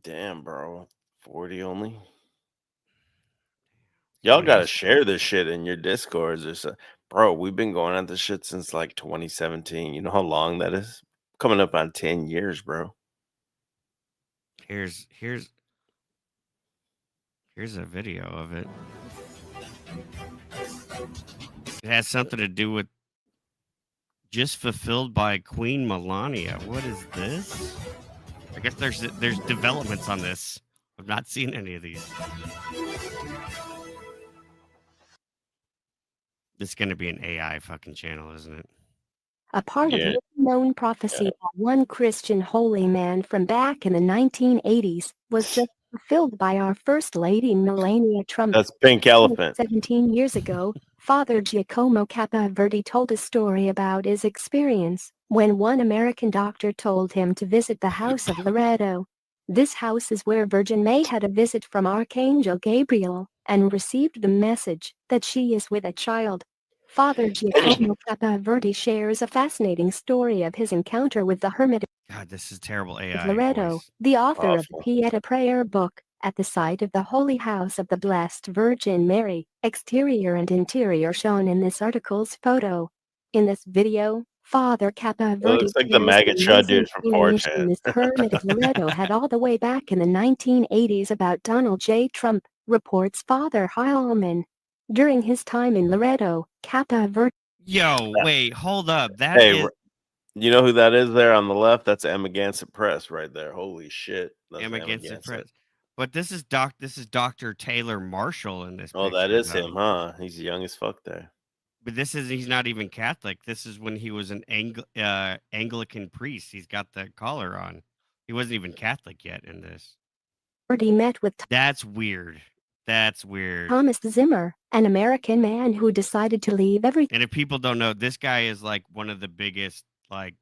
Damn, bro. 40 only. Y'all gotta share this shit in your discords or so. Bro, we've been going at this shit since like 2017. You know how long that is? Coming up on 10 years, bro. Here's a video of it. It has something to do with just fulfilled by Queen Melania. What is this? I guess there's developments on this. I've not seen any of these. This is going to be an AI fucking channel, isn't it? A part of a known prophecy by one Christian holy man from back in the 1980s was just fulfilled by our First Lady Melania Trump. That's Pink Elephant. 17 years ago, Father Giacomo Capaverdi told a story about his experience when one American doctor told him to visit the house of Loretto. This house is where Virgin May had a visit from Archangel Gabriel and received the message that she is with a child. Father Giacomo Capaverdi shares a fascinating story of his encounter with the hermit God, this is terrible AI of Loretto, voice. the author of the Pieta prayer book, at the site of the Holy House of the Blessed Virgin Mary, exterior and interior shown in this article's photo. In this video, Father Capaverdi looks like the MAGA chud dude from 4chan. this hermit of Loretto had all the way back in the 1980s about Donald J. Trump, reports Father Heilman. During his time in Loretto, Capaverdi. Yo, wait, hold up. That Hey, is you know who that is there on the left? That's Emma Gansett Press right there. Holy shit. That's Emma Gansett Press. But this is Dr. Taylor Marshall in this Oh, picture, that is though. him, huh? He's young as fuck there. But he's not even Catholic. This is when he was an Anglican priest. He's got the collar on. He wasn't even Catholic yet in this. Met with That's weird. That's weird. Thomas Zimmer, an American man who decided to leave everything. And if people don't know, this guy is like one of the biggest, like,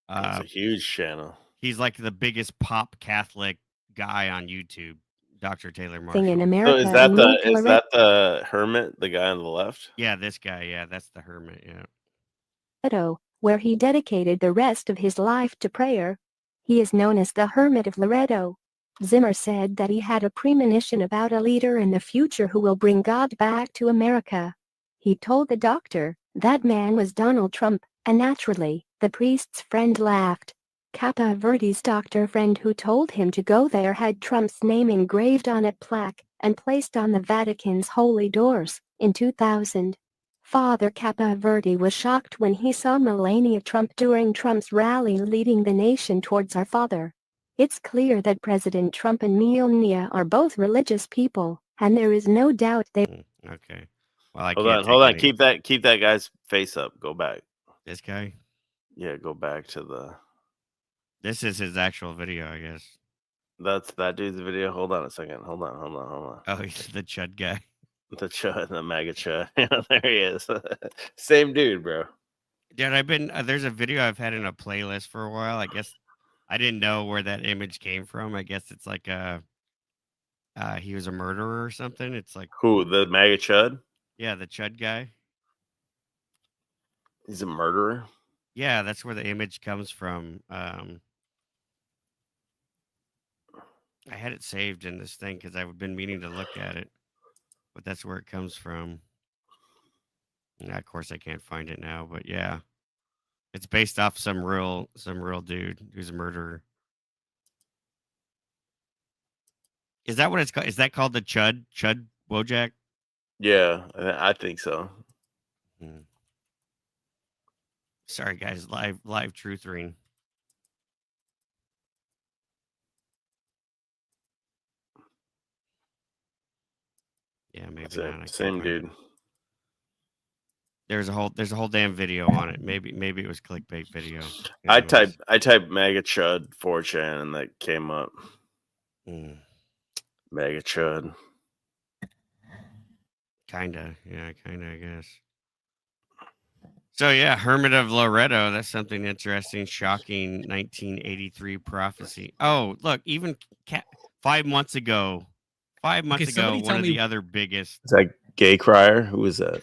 it's a huge channel. He's like the biggest pop Catholic guy on YouTube, Dr. Taylor Marshall. In America, So is that the hermit, the guy on the left? Yeah, this guy. Yeah, that's the hermit. Yeah. Where he dedicated the rest of his life to prayer. He is known as the Hermit of Loretto. Zimmer said that he had a premonition about a leader in the future who will bring God back to America. He told the doctor that man was Donald Trump, and naturally, the priest's friend laughed. Capaverdi's doctor friend who told him to go there had Trump's name engraved on a plaque and placed on the Vatican's holy doors. In 2000, Father Capaverdi was shocked when he saw Melania Trump during Trump's rally leading the nation towards Our Father. It's clear that President Trump and Melania are both religious people, and there is no doubt they... Okay. Well, I hold on. Keep that guy's face up. Go back. This guy? Yeah, go back to the... This is his actual video, I guess. That's that dude's video. Hold on a second. Hold on. Oh, he's the chud guy. The chud, the MAGA chud. There he is. Same dude, bro. Dude, there's a video I've had in a playlist for a while. I guess I didn't know where that image came from. I guess it's like he was a murderer or something. It's like... Who, the MAGA chud? Yeah, the chud guy. He's a murderer? Yeah, that's where the image comes from. I had it saved in this thing because I've been meaning to look at it, but that's where it comes from. And of course, I can't find it now, but yeah, it's based off some real dude who's a murderer. Is that what it's called? Is that called the Chud Wojak? Yeah, I think so. Sorry, guys. Live truth ring. Yeah, maybe not. I can't Same find dude. it. There's a whole damn video on it. Maybe it was clickbait video. I Anyways. typed MAGA Chud 4chan and that came up. MAGA Chud. Kinda, I guess. So yeah, Hermit of Loretto. That's something interesting, shocking. 1983 prophecy. Oh, look, even 5 months ago. 5 months ago, one of the other biggest. Is that Gay Crier? Who is that?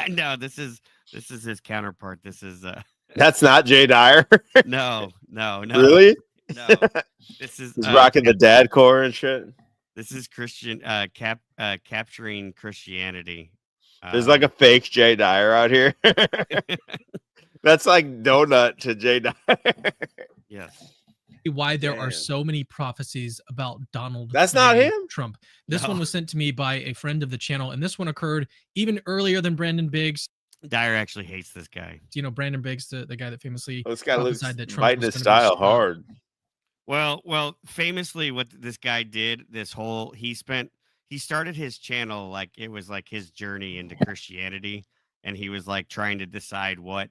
No, this is his counterpart. This is That's not Jay Dyer. No. Really? No. This is he's rocking the dad core and shit. This is Christian capturing Christianity. There's like a fake Jay Dyer out here. That's like donut to Jay Dyer. Yes. Why there are so many prophecies about Donald That's not him? Trump. This one was sent to me by a friend of the channel, and this one occurred even earlier than Brandon Biggs. Dyer actually hates this guy. Do you know Brandon Biggs, the guy that famously this guy looks prophesied that Trump biting was his gonna be style hard. Well, famously, what this guy did, he started his channel like it was like his journey into Christianity, and he was like trying to decide what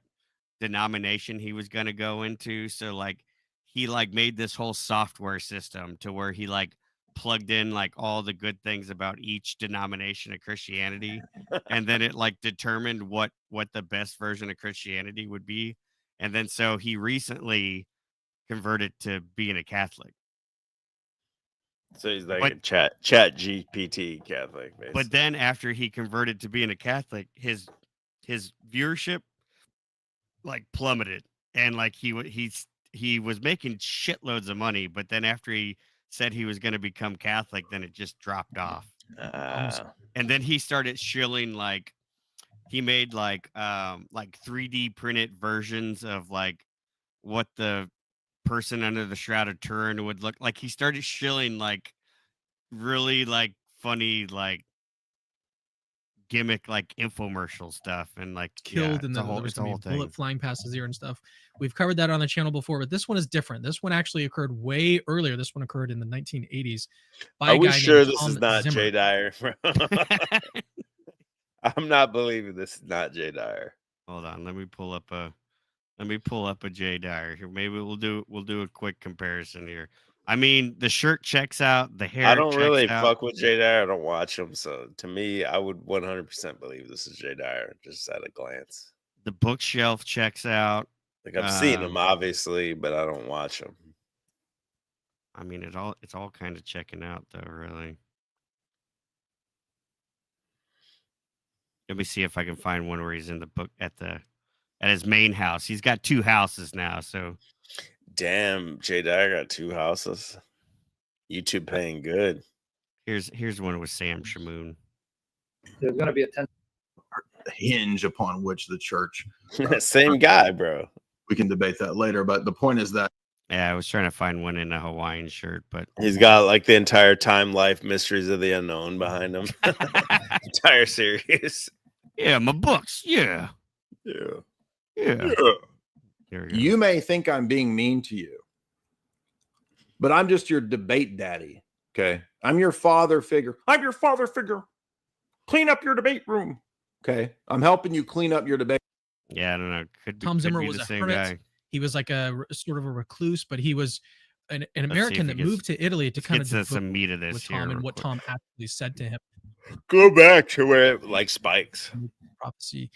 denomination he was going to go into. So like he like made this whole software system to where he like plugged in like all the good things about each denomination of Christianity, and then it like determined what the best version of Christianity would be. And then so he recently converted to being a Catholic. So he's like a chat GPT Catholic, basically. But then after he converted to being a Catholic, his viewership like plummeted, and like he was making shitloads of money. But then after he said he was going to become Catholic, then it just dropped off. And then he started shilling like he made like 3D printed versions of like what the person under the Shroud of Turin would look like. He started shilling like really like funny like gimmick like infomercial stuff, and like killed, and then there was gonna be a bullet flying past his ear and stuff. We've covered that on the channel before, but this one is different. This one actually occurred way earlier. This one occurred in the 1980s. Are we sure this is not Jay Dyer? I'm not believing this is not Jay Dyer. Hold on, let me pull up a Jay Dyer here. Maybe we'll do a quick comparison here. I mean, the shirt checks out, the hair. I don't checks really out. fuck with Jay Dyer. I don't watch him, so to me, I would 100% believe this is Jay Dyer just at a glance. The bookshelf checks out. Like I've seen him obviously, but I don't watch him. I mean, it's all kind of checking out though, really. Let me see if I can find one where he's in the book at his main house. He's got 2 houses now, so. Damn, Jay Dyer got 2 houses. YouTube paying good. Here's one with Sam Shamoon. There's going to be a hinge upon which the church. Same guy, bro. We can debate that later, but the point is that. Yeah, I was trying to find one in a Hawaiian shirt, but he's got like the entire Time Life Mysteries of the Unknown behind him. Entire series. Yeah, my books. Yeah. You may think I'm being mean to you, but I'm just your debate daddy. Okay. I'm your father figure. Clean up your debate room. Okay. I'm helping you clean up your debate. Yeah, I don't know. Tom Zimmer be was the a same hermit. guy. He was like a sort of a recluse, but he was an American that moved to Italy to kind of get some meat of this with here Tom and real what quick. Tom actually said to him. Go back to where it like spikes. Prophecy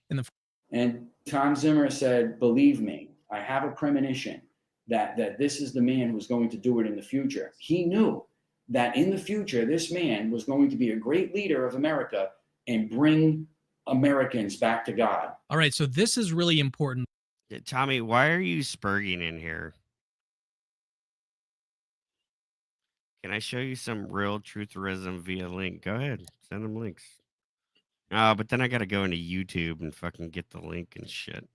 in the. And Tom Zimmer said, "Believe me, I have a premonition that this is the man who's going to do it in the future." He knew that in the future, this man was going to be a great leader of America and bring Americans back to God. All right, so this is really important. Tommy, why are you spurging in here? Can I show you some real trutherism via link? Go ahead. Send them links. But then I got to go into YouTube and fucking get the link and shit.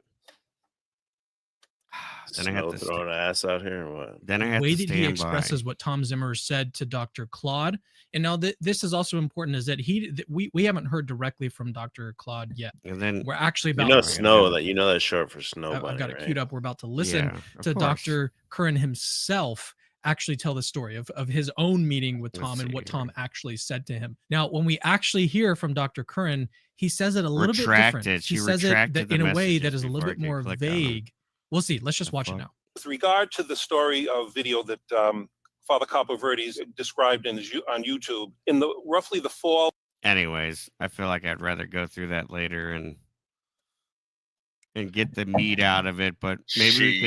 Then I have Snow to throwing ass out here or what? Then I The have way to that he stand by. expresses what Tom Zimmer said to Dr. Claude, and now this is also important, is that we haven't heard directly from Dr. Claude yet. And then We're actually You about know to Snow, that you know that's short for Snow I've Bunny, got it right? queued up. We're about to listen Yeah, of to course. Dr. Curran himself actually tell the story of his own meeting with Tom and what Tom actually said to him. Now, when we actually hear from Dr. Curran, he says it a little bit different. Retracted. He She says it retracted that in the a way that messages is a little before I bit could more click on them. vague. We'll see. Let's just watch it now. With regard to the story of video that Father Capoverdes described on YouTube, in roughly the fall. Anyways, I feel like I'd rather go through that later and get the meat out of it. But maybe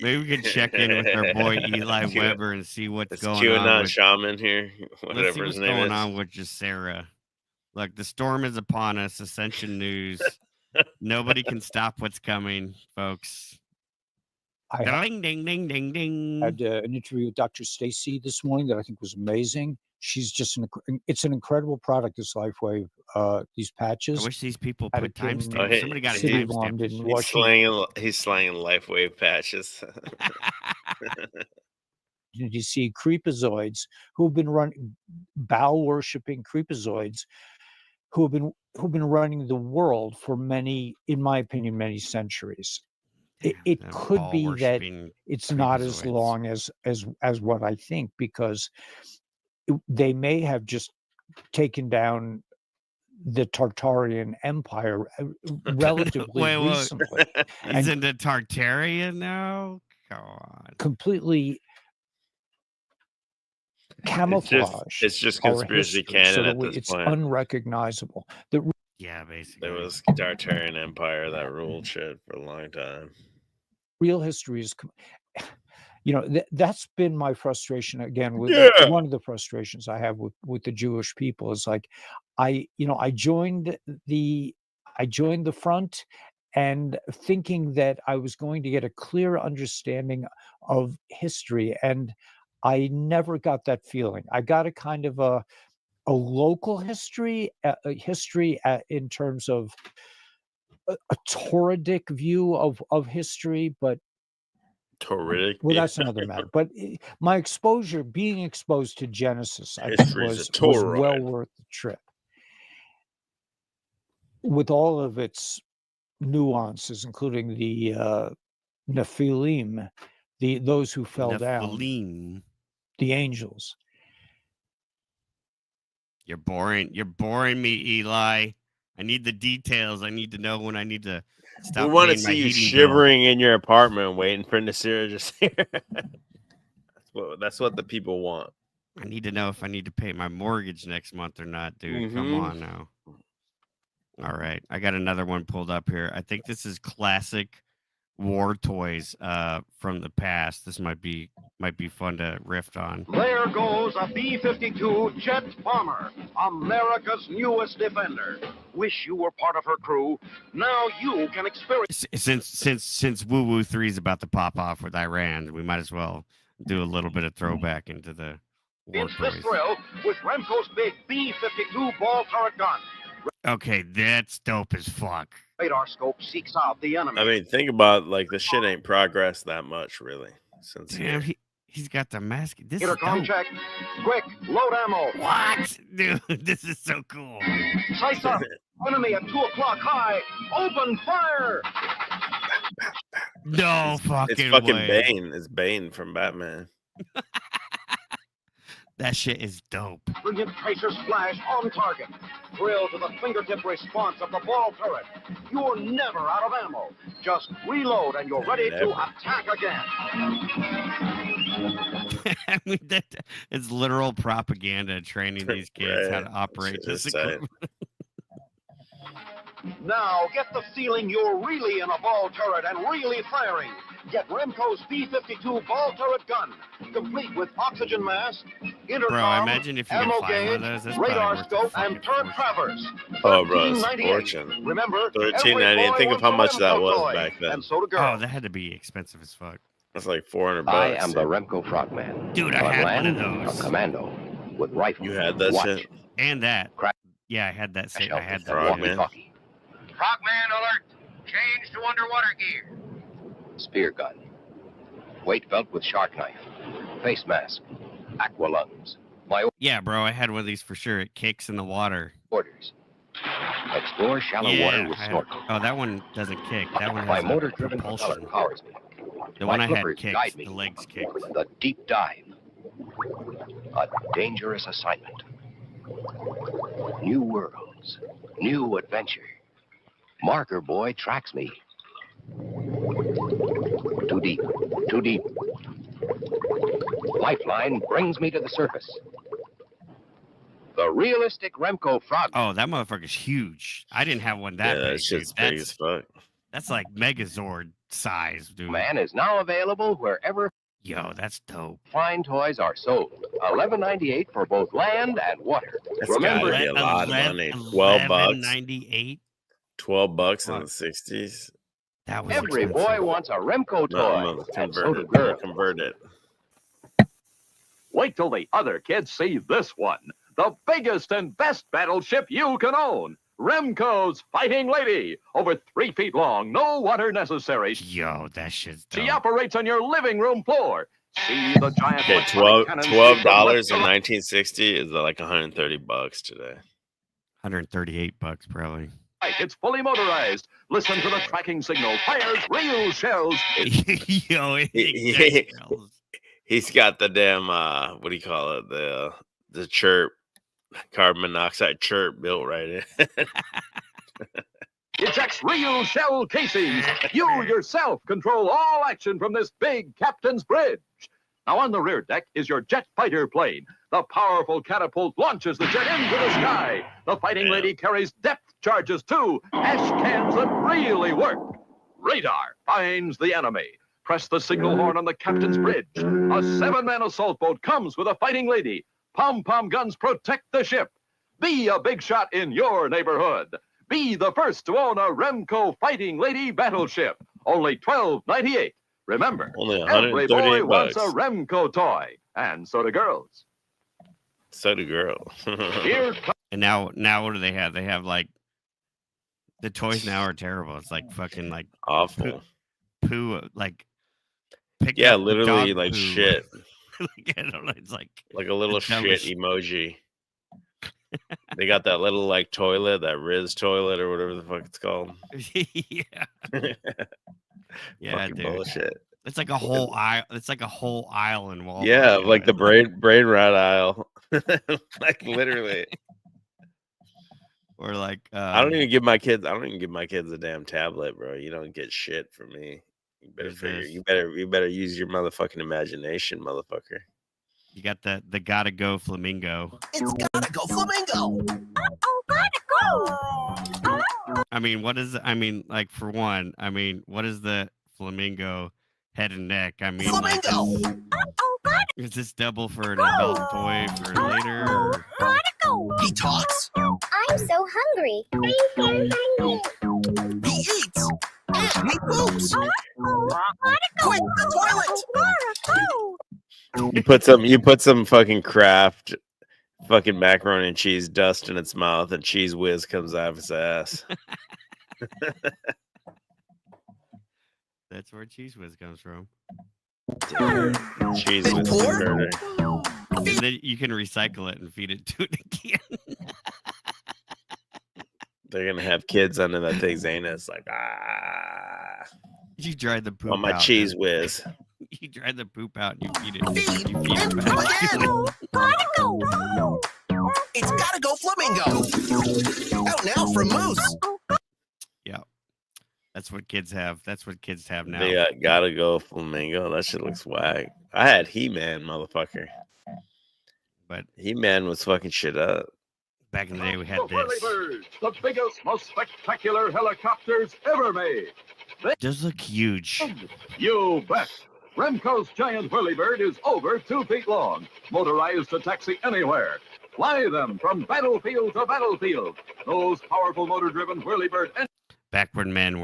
we could check in with our boy Eli Weber and see what's It's going QAnon on with shaman here, Let's see whatever what's his name going is. on with Jacera. Look, the storm is upon us. Ascension News. Nobody can stop what's coming, folks. I had, Ding, ding, ding, ding, ding. had an interview with Dr. Stacy this morning that I think was amazing. She's just it's an incredible product, this LifeWave, these patches. I wish these people Had put it in timestamps. Somebody got a City timestamp. Lawn, didn't He's Washington, slanging LifeWave patches. you see creepazoids who've been running, Baal worshipping creepazoids who've been running the world for many, in my opinion, many centuries. It could be that it's not as long as what I think, because they may have just taken down the Tartarian Empire relatively recently. He's into Tartarian now? Come on. Completely camouflage. It's just our conspiracy history canon so that at this it's point. unrecognizable. Yeah, basically. There was Tartarian Empire that ruled shit for a long time. Real history is, that's been my frustration again with one of the frustrations I have with the Jewish people is like, I joined the front and thinking that I was going to get a clear understanding of history, and I never got that feeling. I got a kind of a local history, in terms of a Toradic view of history, but Toradic. well, that's another matter. But being exposed to Genesis, I think was well worth the trip, with all of its nuances, including the Nephilim, those who fell down, the angels. You're boring me, Eli. I need the details. I need to know when I need to stop. We want to paying my see you heating shivering in your apartment waiting for Nasira just here. That's what the people want. I need to know if I need to pay my mortgage next month or not, dude. Come on now. All right. I got another one pulled up here. I think this is classic war toys from the past. This might be fun to riff on. There goes a B-52 jet bomber, America's newest defender. Wish you were part of her crew. Now you can experience. Since Woo Woo 3 is about to pop off with Iran, we might as well do a little bit of throwback into the war It's this toys. thrill with Remco's big B-52 ball turret gun. Okay, that's dope as fuck. Radar scope seeks out the enemy. I mean, think about this shit ain't progressed that much really since. Damn, he's got the mask. This is Intercom dope. check. Quick, load ammo. What? Dude, this is so cool. Sights up. Enemy at 2 o'clock high. Open fire. No fucking It's fucking way. Bane. It's Bane from Batman. That shit is dope. Brilliant tracers flash on target. Thrill to the fingertip response of the ball turret. You're never out of ammo. Just reload and you're ready to attack again. I mean, it's literal propaganda training these kids how to operate this equipment. Now get the feeling you're really in a ball turret and really firing. Get Remco's B-52 ball turret gun, complete with oxygen mask, intercom, Bro, I imagine if you can ammo find one gauge, of those, that's radar probably worth scope, a and turret traverse. Oh, bro, it's $13.98. fortune. Remember, $13.98. Think of how much that was back then. And so do Oh, girls. that had to be expensive as fuck. That's like $400. I am the Remco Frogman. Dude, I On had land, one of those. A commando with rifle. You had that watch, shit? And that. Yeah, I had that. I had that. Frogman. Frogman alert! Change to underwater gear. Spear gun. Weight belt with shark knife. Face mask. Aqua lungs. My Yeah, bro, I had one of these for sure. It kicks in the water. orders. Explore shallow water with snorkel. Oh, that one doesn't kick. That one My has motor-driven propeller propulsion. powers me. The My one I had flippers kicks. guide me. The legs kicked. The deep dive. A dangerous assignment. New worlds. New adventure. Marker boy tracks me. Too deep. Too deep. Lifeline brings me to the surface. The realistic Remco frog. Oh, that motherfucker's huge. I didn't have one that Yeah, big. that shit's Dude. big as fuck. That's like Megazord size, dude. Man is now available wherever. Yo, that's dope. Fine toys are sold. $11.98 for both land and water. That's Remember, gotta be a lot of money. $12. $11.98. $12 in the 60s. That was every expensive. boy wants a Remco toy. And so do Convert girls. it. Convert it. Wait till the other kids see this one. The biggest and best battleship you can own. Remco's Fighting Lady. Over 3 feet long, no water necessary. Yo, that shit's dope. She operates on your living room floor. See the giant Okay, electronic cannon $12 system in lift- 1960 is like $130 today. $138 Right, probably. it's fully motorized. Listen to the tracking signal. Fires real shells. Yo, He's got the damn what do you call it? The chirp, carbon monoxide chirp built right in. Ejects real shell casings. You yourself control all action from this big captain's bridge. Now on the rear deck is your jet fighter plane. The powerful catapult launches the jet into the sky. The Fighting Lady carries depth charges too. Ash cans that really work. Radar finds the enemy. Press the signal horn on the captain's bridge. A 7-man assault boat comes with a Fighting Lady. Pom-pom guns protect the ship. Be a big shot in your neighborhood. Be the first to own a Remco Fighting Lady battleship. Only $12.98. Remember, Only every boy $138. wants a Remco toy, and so do girls. So do girls. Here And now what do they have? They have like the toys now are terrible. It's like fucking like awful. Poo like pick Yeah, up literally dog like poo. shit. Like, I don't know. It's like a little the shit dumbest- emoji. They got that little like toilet, that Riz toilet or whatever the fuck it's called. Yeah. Yeah, Fucking dude. bullshit. It's like a whole aisle. It's like a whole aisle in Walmart. Yeah, you know, like the it's brain rot aisle. Like literally. Or like I don't even give my kids a damn tablet, bro. You don't get shit from me. You better There's figure, this. you better use your motherfucking imagination, motherfucker. You got the gotta go flamingo. It's gotta go flamingo. I mean, like for one, what is the flamingo head and neck? I mean, like, is this double for an adult toy for later? Or... He talks. I'm so hungry. He eats. And he poops. Quick, the toilet. You put some fucking Kraft fucking macaroni and cheese dust in its mouth and cheese whiz comes out of its ass. That's where cheese whiz comes from. Cheese whiz murder. And then you can recycle it and feed it to it again. They're gonna have kids under that thing's anus, like You dry the poop on my out, cheese and- whiz. You dry the poop out and you feed it. You feed it back. It's gotta go flamingo. Out now from Moose. Yeah, that's what kids have. That's what kids have now. They gotta go flamingo. That shit looks whack. I had He-Man, motherfucker. But He-Man was fucking shit up. Back in the day, we had the this. Whirlybirds, the biggest, most spectacular helicopters ever made. Does look huge. You bet. Remco's giant Whirlybird is over 2 feet long, motorized to taxi anywhere. Fly them from battlefield to battlefield. Those powerful motor-driven Whirlybird engines. Back when men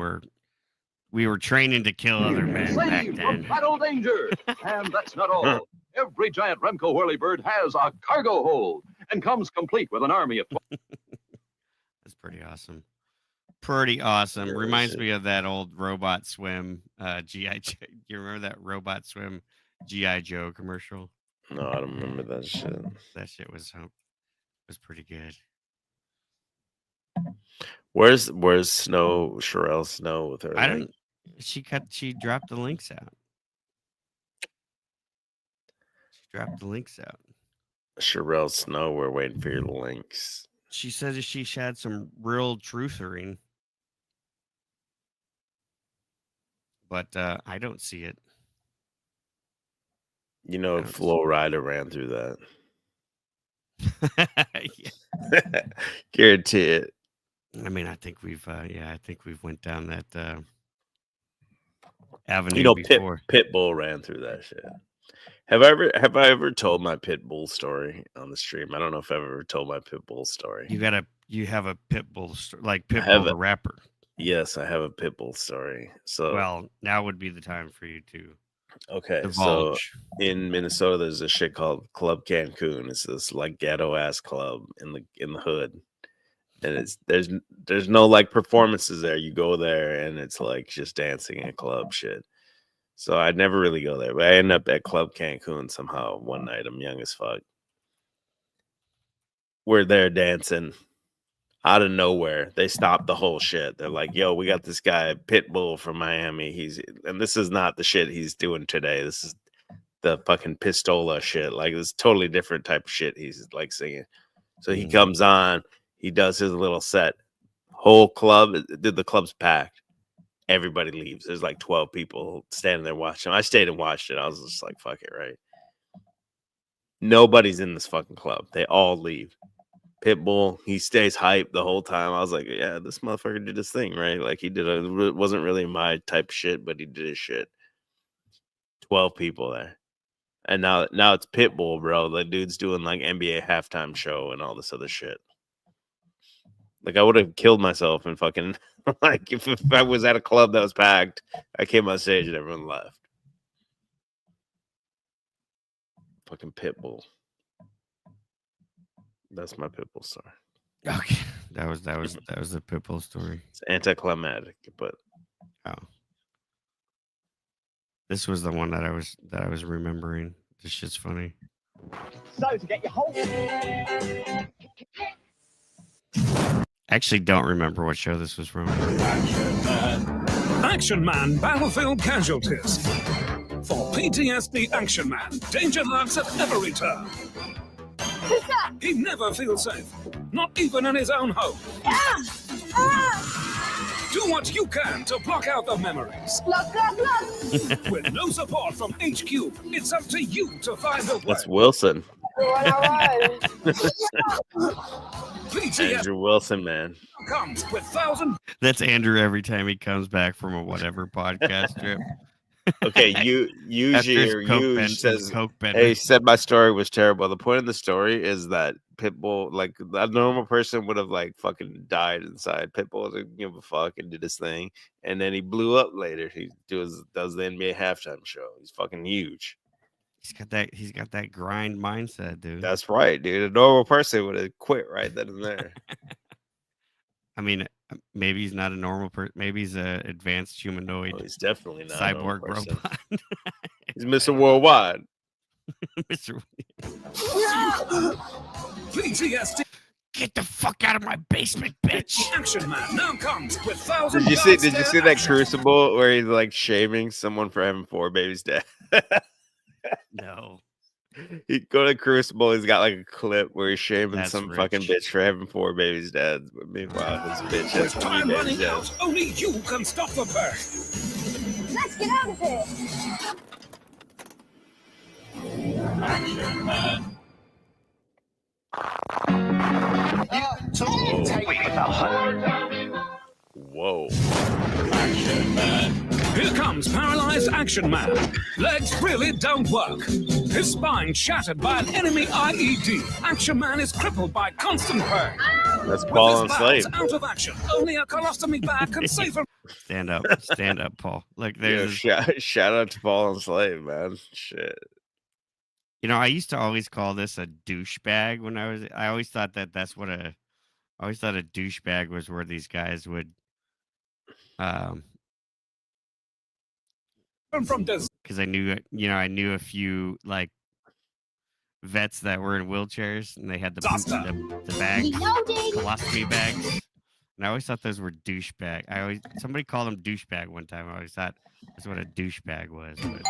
We were training to kill other men back Saved from then. battle danger. And that's not all. Every giant Remco whirlybird has a cargo hold and comes complete with an army of. That's pretty awesome. Pretty awesome. Reminds me of that old Robot Swim G.I. Joe. You remember that Robot Swim G.I. Joe commercial? No, I don't remember that shit. That shit was pretty good. Where's Snow, Sherelle Snow with her? I link? don't. She dropped the links out. She dropped the links out. Sherelle Snow, we're waiting for your links. She says she had some real truthering, but I don't see it. You know, Flo Rida ran through that. Guarantee it. I mean, I think we've went down that avenue You know, before. Pitbull ran through that shit. Have I ever told my Pitbull story on the stream? I don't know if I've ever told my Pitbull story. You have a Pitbull story, like Pitbull the rapper. Yes, I have a Pitbull story. So Well, now would be the time for you to So divulge. in Minnesota, there's a shit called Club Cancun. It's this like ghetto ass club in the hood, and there's no like performances there. You go there and it's like just dancing and club shit. So I'd never really go there, but I ended up at Club Cancun somehow one night. I'm young as fuck. We're there dancing. Out of nowhere, they stopped the whole shit. They're like, "Yo, we got this guy Pitbull from Miami. And this is not the shit he's doing today. This is the fucking Pistola shit. Like, this totally different type of shit he's like singing." So he comes on, he does his little set. Whole club, the club's packed. Everybody leaves. There's like 12 people standing there watching. I stayed and watched it. I was just like, "Fuck it," right? Nobody's in this fucking club. They all leave. Pitbull, he stays hyped the whole time. I was like, yeah, this motherfucker did his thing, right? Like it wasn't really my type of shit, but he did his shit. 12 people there. And now it's Pitbull, bro. The dude's doing like NBA halftime show and all this other shit. Like I would have killed myself and fucking like if I was at a club that was packed, I came on stage and everyone left. Fucking Pitbull. That's my Pitbull story. Okay, that was the Pitbull story. It's anticlimactic, but this was the one that I was remembering. This shit's funny. So to get your whole Actually, don't remember what show this was from. Action Man Battlefield Casualties. For PTSD Action Man, danger lurks at every turn. He never feels safe, not even in his own home. Do what you can to block out the memories. With no support from HQ, it's up to you to find a way. that's Wilson. Andrew Wilson, man. Comes with thousands. That's Andrew every time he comes back from a whatever podcast trip. Okay, you says, "Hey, said my story was terrible." The point of the story is that Pitbull, like a normal person, would have like fucking died inside. Pitbull didn't give a fuck and did his thing, and then he blew up later. He does the NBA halftime show. He's fucking huge. He's got that grind mindset, dude. That's right, dude. A normal person would have quit right then and there. I mean, maybe he's not a normal person. Maybe he's an advanced humanoid. Oh, he's definitely not cyborg robot. He's Mr. Worldwide. Mr. PTSD. Get the fuck out of my basement, bitch. Action Man now comes with thousands. Did you see that Crucible where he's like shaming someone for having 4 babies dead? No. He go to Crucible. He's got like a clip where he's shaming That's some rich. fucking bitch for having 4 babies dead. But meanwhile, this bitch has With 3 time babies running dead. out, only you can stop the pain. Let's get out of here. Action Man. Whoa. Action Man. Here comes paralyzed Action Man. Legs really don't work. His spine shattered by an enemy IED. Action Man is crippled by constant pain. That's With Paul his and bowels Slave. out of action. Only a colostomy bag can save him. Stand up, Paul. Look, there's shout out to Paul and Slave, man. Shit. You know, I used to always call this a douchebag when I always thought that's what I always thought a douchebag was where these guys would, because I knew a few like vets that were in wheelchairs and they had the bags, colostomy bags, and I always thought those were douchebag. Somebody called them douchebag one time. I always thought that's what a douchebag was, but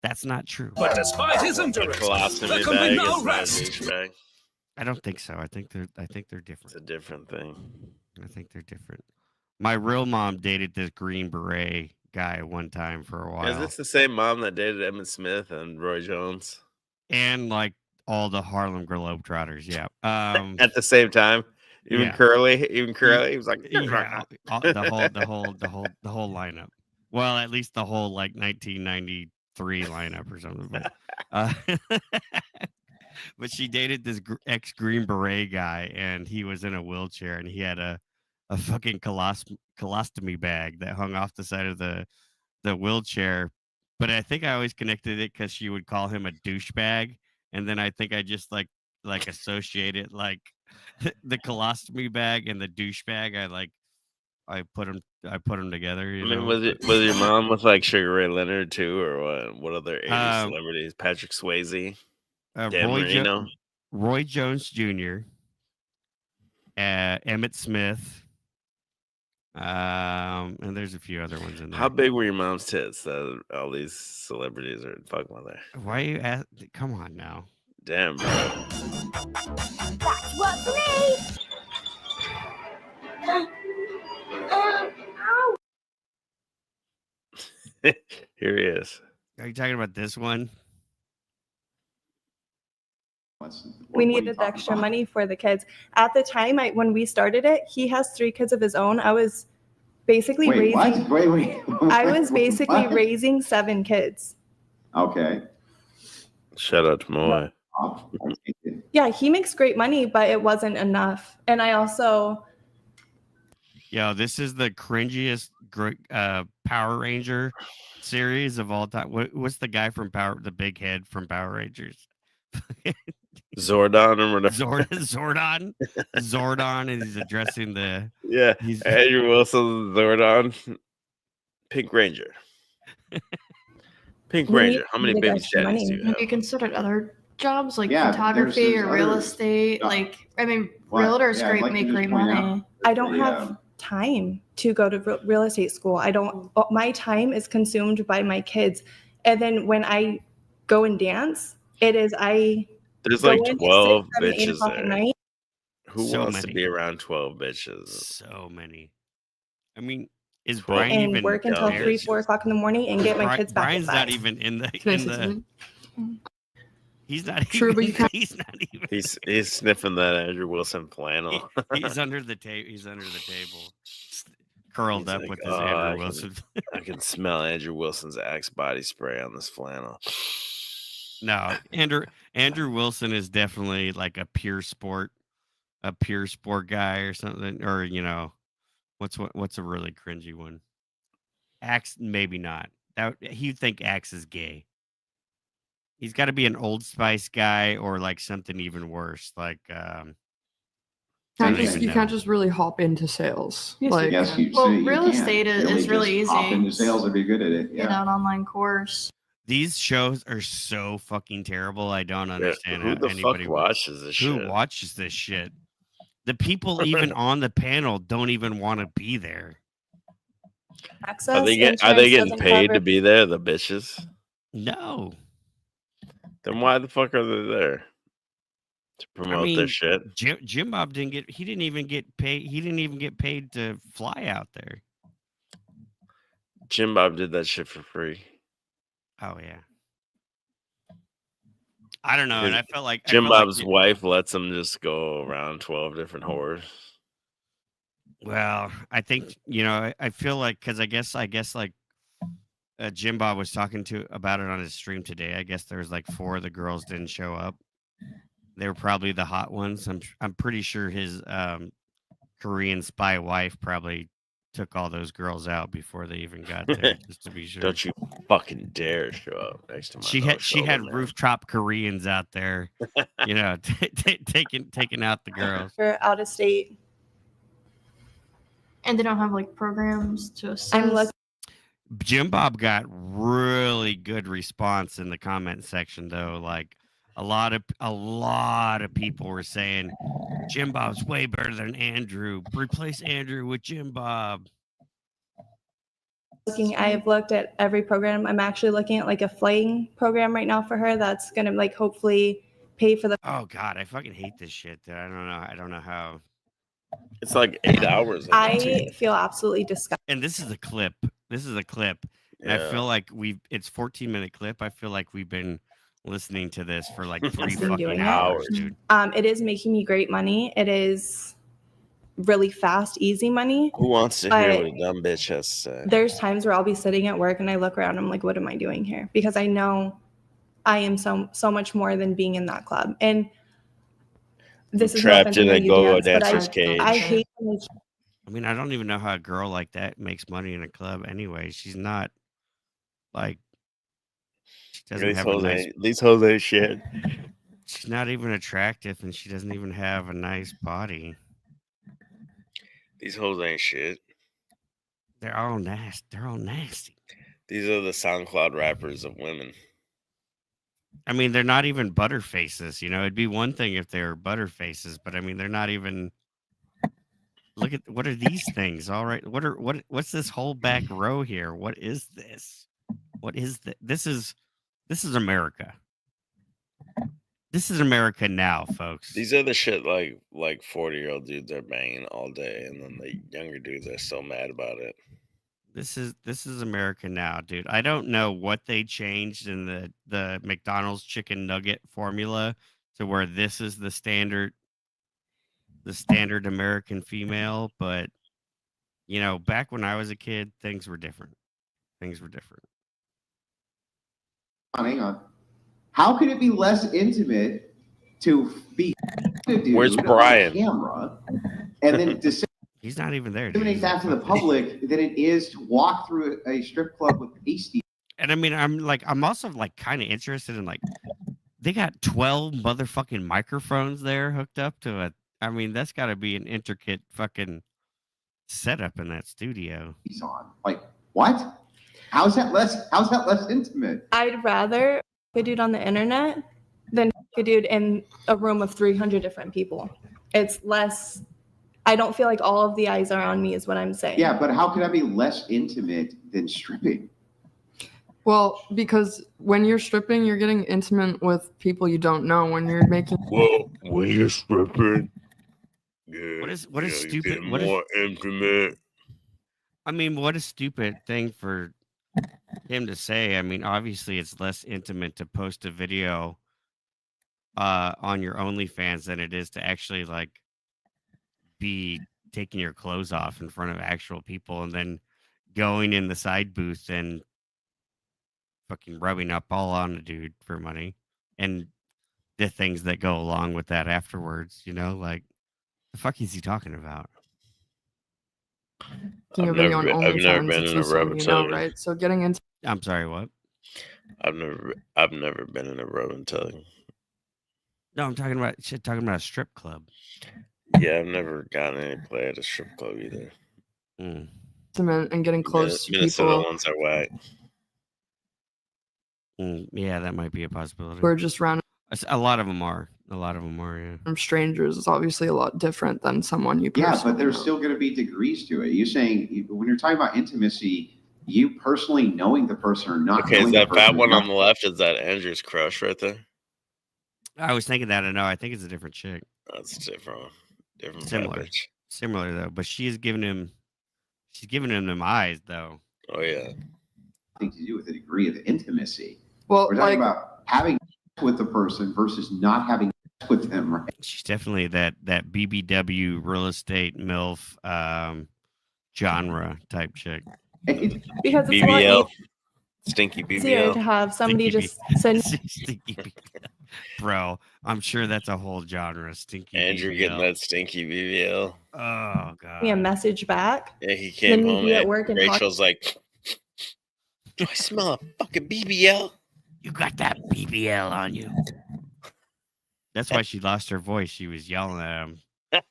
that's not true. But despite his endurance, there can be no rest. I don't think so. I think they're different. It's a different thing. I think they're different. My real mom dated this Green Beret guy one time for a while. Is this the same mom that dated Emmett Smith and Roy Jones? And like all the Harlem Globetrotters, yeah. At the same time, even yeah. Curly, he was like, yeah, the whole lineup. Well, at least the whole like 1993 lineup or something. But she dated this ex Green Beret guy, and he was in a wheelchair, and he had a fucking colostomy bag that hung off the side of the wheelchair. But I think I always connected it because she would call him a douchebag, and then I think I just like associated like the colostomy bag and the douchebag. I put them together. You know? Was your mom with like Sugar Ray Leonard too, or what? What other 80s celebrities? Patrick Swayze, Roy Jones Jr., Emmett Smith. And there's a few other ones in there. How big were your mom's tits that all these celebrities are fucking with her? Why are you come on now. Damn, bro. That's what for me. Here he is. Are you talking about this one? We needed the extra money for the kids. At the time, when we started it, he has 3 kids of his own. I was basically raising. Wait. I was basically What? raising 7 kids. Okay. Shout out to Moy. Yeah, he makes great money, but it wasn't enough. And I also. Yo, this is the cringiest Power Ranger series of all time. What's the guy from the big head from Power Rangers? Zordon or whatever. Zordon, and he's addressing the Andrew Wilson, Zordon, Pink Ranger. How many baby daddies do you have? Have you considered other jobs like Yeah, photography there's or real other estate? stuff. Like, I mean, What? realtors Yeah, I'd like to make just great point out money. I don't have time to go to real estate school. My time is consumed by my kids. And then when I go and dance, there's like 12 bitches at there. night. Who wants to be around 12 bitches? So many. I mean, is 12 Brian And even work until there? 3-4 o'clock in the morning and get my kids back Brian's at 5. not even in the. Can I say something? He's not True, even. but you can't- He's not even. He's sniffing that Andrew Wilson flannel. He's under the table. He's under the table, curled He's up like, with his "Oh, Andrew Wilson. I can smell Andrew Wilson's Axe body spray on this flannel. No, Andrew Wilson is definitely like a pure sport guy or something, or what's a really cringy one? Axe, maybe not. That you'd think Axe is gay. He's got to be an Old Spice guy or like something even worse, like You can't just really hop into sales. Well, real estate is really easy. Hop into sales and be good at it. Get an online course. These shows are so fucking terrible. I don't understand who how the anybody fuck watches this who shit? watches this shit. The people even on the panel don't even want to be there. Access Are they getting insurance paid doesn't to cover- be there? The bitches. No. Then why the fuck are they there? To promote their shit. Jim Bob didn't even get paid. He didn't even get paid to fly out there. Jim Bob did that shit for free. Oh yeah. I don't know, and I felt like Jim Bob's wife lets him just go around 12 different whores. Well, I think I feel like because I guess like Jim Bob was talking about it on his stream today. I guess there was like 4 of the girls didn't show up. They were probably the hot ones. I'm pretty sure his Korean spy wife probably took all those girls out before they even got there, just to be sure. Don't you fucking dare show up next to my She had rooftop Koreans out there, you know, taking out the girls. For out of state. And they don't have like programs to assess. I'm looking. Jim Bob got really good response in the comment section though. Like a lot of people were saying Jim Bob's way better than Andrew. Replace Andrew with Jim Bob. I've looked at every program. I'm actually looking at like a flying program right now for her that's gonna like hopefully pay for the. Oh God, I fucking hate this shit. Dude. I don't know how. It's like 8 hours. I feel absolutely disgusted. And this is a clip. And I feel like it's 14-minute clip. I feel like we've been listening to this for like 3 fucking hours, dude. It is making me great money. It is really fast, easy money. Who wants to hear what a dumb bitch has to say? There's times where I'll be sitting at work and I look around and I'm like, what am I doing here? Because I know I am so much more than being in that club. And this is trapped in a go-go dancer's cage. I hate. I mean, I don't even know how a girl like that makes money in a club anyway. She's not like she doesn't have these hoes ain't shit. She's not even attractive and she doesn't even have a nice body. These hoes ain't shit. They're all nasty. These are the SoundCloud rappers of women. I mean, they're not even butterfaces, you know. It'd be one thing if they were butterfaces, but I mean, they're not even. Look at what are these things? All right, what's this whole back row here? What is this? What is that? This is America. This is America now, folks. These are the shit like 40-year-old dudes are banging all day, and then the younger dudes are so mad about it. This is America now, dude. I don't know what they changed in the McDonald's chicken nugget formula to where this is the standard American female, but you know, back when I was a kid, things were different. Hang on. How could it be less intimate to be a dude Where's Brian? On camera and then he's not even there. Disseminate that to the public than it is to walk through a strip club with pasty. And I mean, I'm also like kind of interested in like they got 12 motherfucking microphones there hooked up to it. I mean, that's got to be an intricate fucking setup in that studio. He's on. Like, what? How's that less intimate? I'd rather a dude on the internet than a dude in a room of 300 different people. It's less. I don't feel like all of the eyes are on me, is what I'm saying. Yeah, but how could I be less intimate than stripping? Well, because when you're stripping, you're getting intimate with people you don't know. When you're making. Well, when you're stripping. Yeah, what is stupid? What more intimate? I mean, what a stupid thing for him to say. I mean, obviously, it's less intimate to post a video on your OnlyFans than it is to actually like be taking your clothes off in front of actual people and then going in the side booth and fucking rubbing up all on a dude for money and the things that go along with that afterwards. You know, like. The fuck is he talking about? I've never been in a rub and tug. Right? So getting into. I'm sorry, what? I've never been in a rub and tug. No, I'm talking about a strip club. Yeah, I've never gotten any play at a strip club either. And getting close to Minnesota people. ones are whack. Yeah, that might be a possibility. We're just round. A lot of them are. Yeah. From strangers is obviously a lot different than someone you. Yeah, but there's still going to be degrees to it. You're saying when you're talking about intimacy, you personally knowing the person or not. Okay, is that fat one on the left? Is that Andrew's crush right there? I was thinking that. I know. I think it's a different chick. That's different. Similar though. But she's giving him them eyes though. Oh yeah. Nothing to do with the degree of intimacy. Well, we're talking about having with the person versus not having with them, right? She's definitely that BBW real estate MILF genre type chick. Because BBL, stinky BBL. easier to have somebody just send. Bro, I'm sure that's a whole genre. Stinky Andrew BBL. getting that stinky BBL. Oh god. Me a message back. Yeah, he came Then we'd home be at and work and Rachel's like, "Do I smell a fucking BBL? You got that BBL on you." That's why she lost her voice. She was yelling at him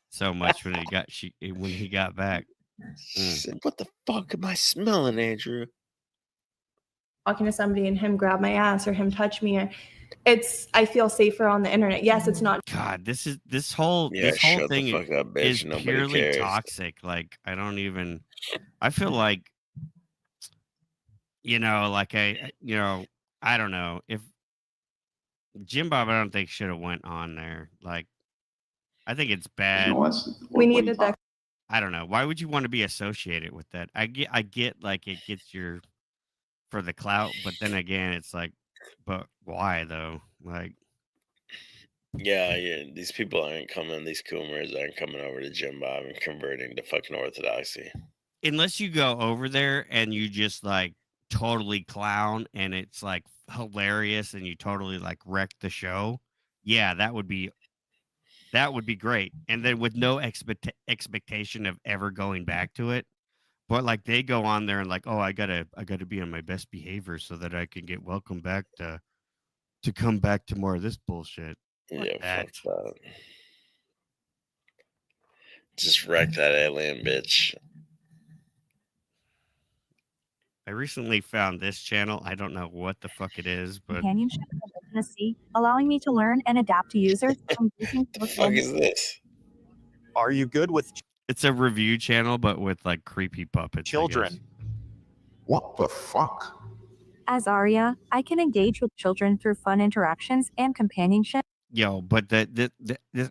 so much when he got back. She said, "What the fuck am I smelling, Andrew?" talking to somebody and him grab my ass or him touch me, or I feel safer on the internet. Yes, it's not. God, this whole Yeah, shut thing the fuck up, bitch. is Nobody purely cares. toxic. Like I feel like, like I don't know if Jim Bob, I don't think should have went on there. Like, I think it's bad. We needed that. I don't know. Why would you want to be associated with that? I get like it gets for the clout, but then again, it's like, but why though? Like, Yeah, these people aren't coming. These coomers aren't coming over to Jim Bob and converting to fucking orthodoxy. Unless you go over there and you just like totally clown and it's like hilarious and you totally like wreck the show. Yeah, that would be great. And then with no expectation of ever going back to it. But like they go on there and like, oh, I gotta be on my best behavior so that I can get welcome back to come back to more of this bullshit. Fuck that. Just wreck that alien bitch. I recently found this channel. I don't know what the fuck it is, but Companionship and intimacy, allowing me to learn and adapt to users. The fuck is this? Are you good with it's a review channel, but with like creepy puppets. children? What the fuck? As Arya, I can engage with children through fun interactions and companionship. Yo, but this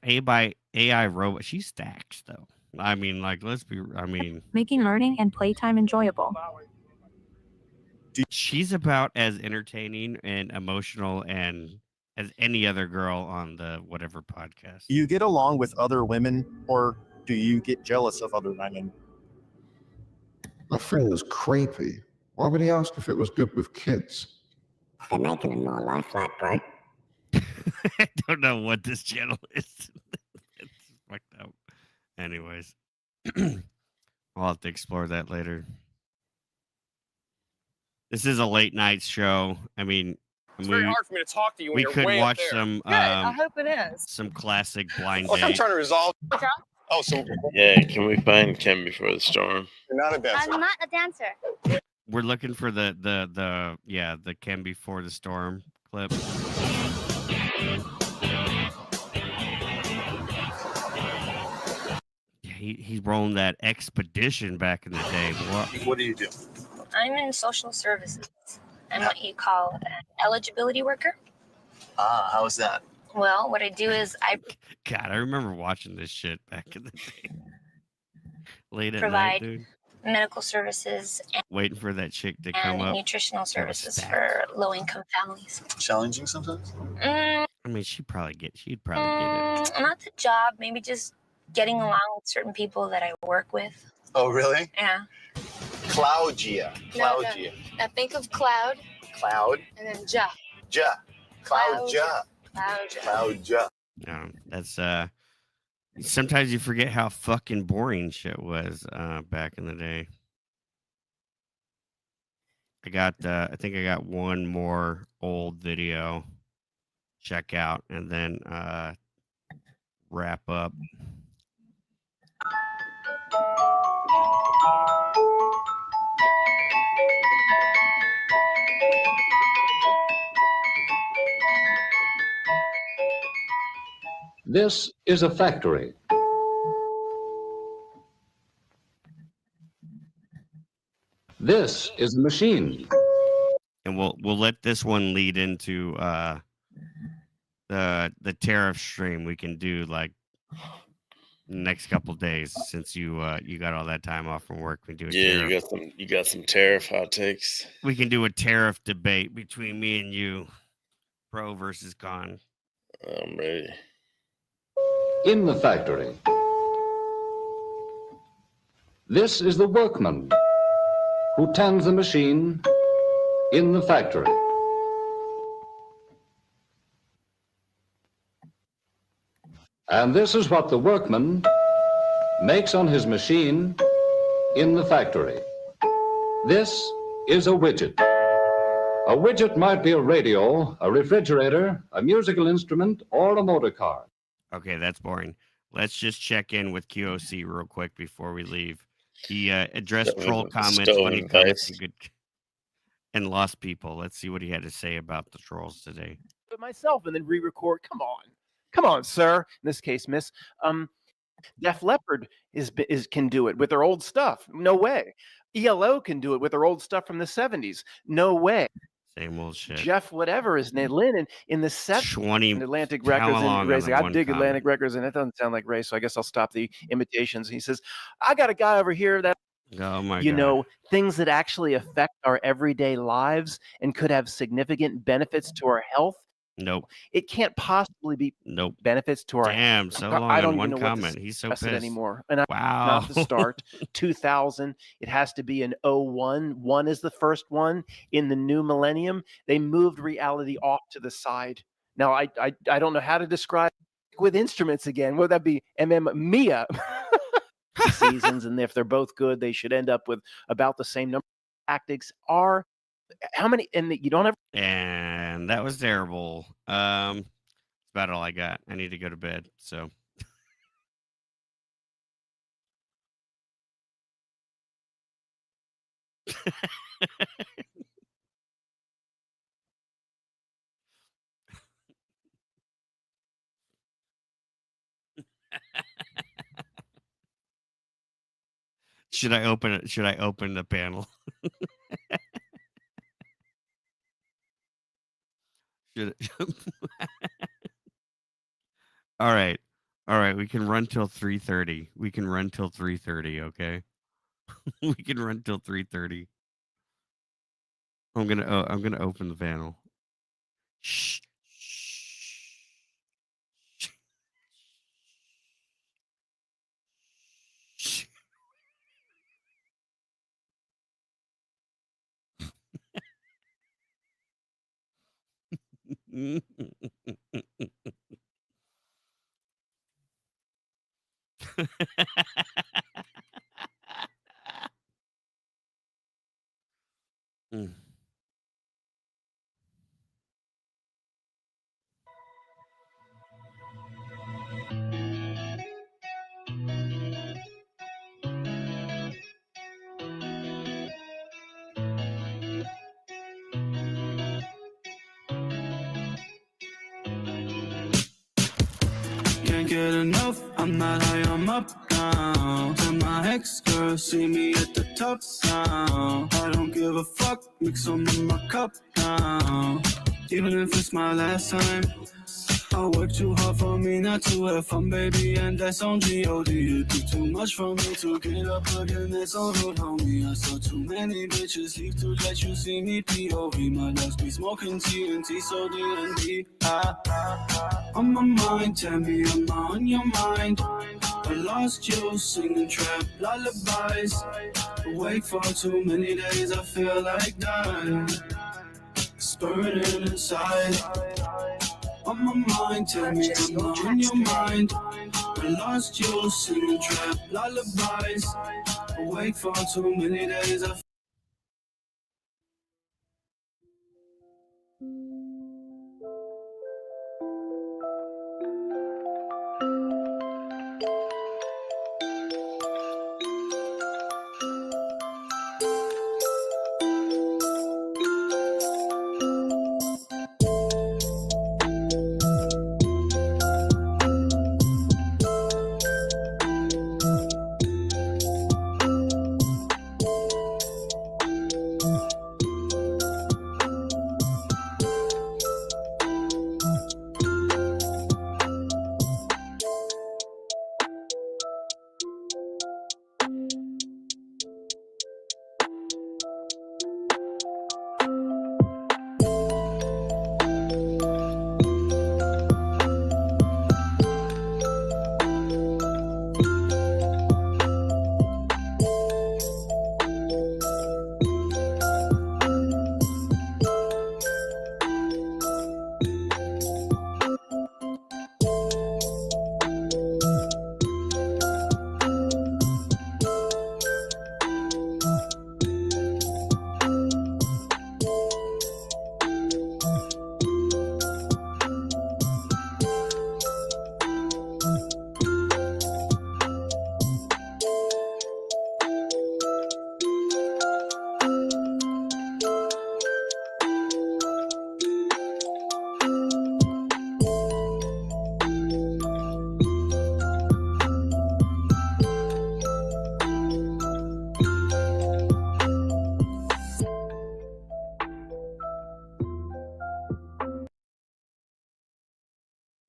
AI robot, she stacks though. I mean, like, Making learning and playtime enjoyable. She's about as entertaining and emotional and as any other girl on the whatever podcast. Do you get along with other women, or do you get jealous of other women? My friend is creepy. Why would he ask if it was good with kids? They're making them more lifelike, bro. I don't know what this channel is. It's fucked up. Anyways, I'll have to explore that later. This is a late night show. I mean, it's very hard for me to talk to you when we you're could way watch up there. some. Good, I hope it is. Some classic blind Look, I'm date. trying to resolve. Okay. Oh, so Yeah, can we find Ken before the storm? you're not a dancer. I'm not a dancer. We're looking for the Ken Before the Storm clip. He's rolling that expedition back in the day. What do you do? I'm in social services. I'm what you call an eligibility worker. Ah, how is that? Well, what I do is I God, I remember watching this shit back in the day. Late at night, provide dude. medical services Waiting for that chick to come and up. nutritional services stacked. for low-income families. Challenging sometimes? Mm, I mean, she'd probably get it. not the job, maybe just getting along with certain people that I work with. Oh, really? Yeah. Cloudia. Cloudia. Now think of cloud Cloud. and then ja. Ja. Cloudia. Cloud. No, that's sometimes you forget how fucking boring shit was back in the day. I think I got one more old video check out and then wrap up. This is a factory. This is a machine. And we'll let this one lead into the tariff stream we can do like next couple days since you got all that time off from work. We do a tariff. you got some tariff hot takes. We can do a tariff debate between me and you, pro versus con. I'm ready. In the factory. This is the workman who tends the machine in the factory. And this is what the workman makes on his machine in the factory. This is a widget. A widget might be a radio, a refrigerator, a musical instrument, or a motor car. Okay, that's boring. Let's just check in with QOC real quick before we leave. He addressed troll comments when he good and lost people. Let's see what he had to say about the trolls today. But myself and then re-record. Come on, sir. In this case, miss. Def Leppard can do it with their old stuff. No way. ELO can do it with their old stuff from the 70s. No way. Same old shit. Jeff, whatever his name, Lynn in the 70s. Atlantic Records and Race. I dig Atlantic Records, and that doesn't sound like Ray, so I guess I'll stop the imitations. He says, I got a guy over here that, oh my you God. know, things that actually affect our everyday lives and could have significant benefits to our health. Nope. It can't possibly be benefits to our Damn, so long I don't on even one know what to comment. He's so discuss it pissed. anymore. And wow. Not to start 2000. It has to be an 01. One is the first one in the new millennium. They moved reality off to the side. Now I don't know how to describe with instruments again. Would that be Mia? Seasons, and if they're both good, they should end up with about the same number. Tactics are how many? And you don't have. And that was terrible. That's about all I got. I need to go to bed. So. Should I open it? Should I open the panel? Should All right. All right, we can run till 3:30. We can run till 3:30, okay? We can run till 3:30. I'm going to open the panel. Shh. Mm. Can't get enough, I'm not high, I'm up now. Tell my ex-girl, see me at the top now. I don't give a fuck, mix them in my cup now. Even if it's my last time, I work too hard for me not to have fun, baby, and that's on G.O.D. You do too much for me to get up again, that's on road, homie. I saw too many bitches leave to let you see me P.O.V. My dogs be smoking TNT, so D&D. On my mind, tell me I'm on your mind. I lost you singing trap lullabies. Awake for too many days, I feel like dying. It's burning inside. On my mind, tell me I'm on your mind. I lost you singing trap lullabies. Awake for too many days, I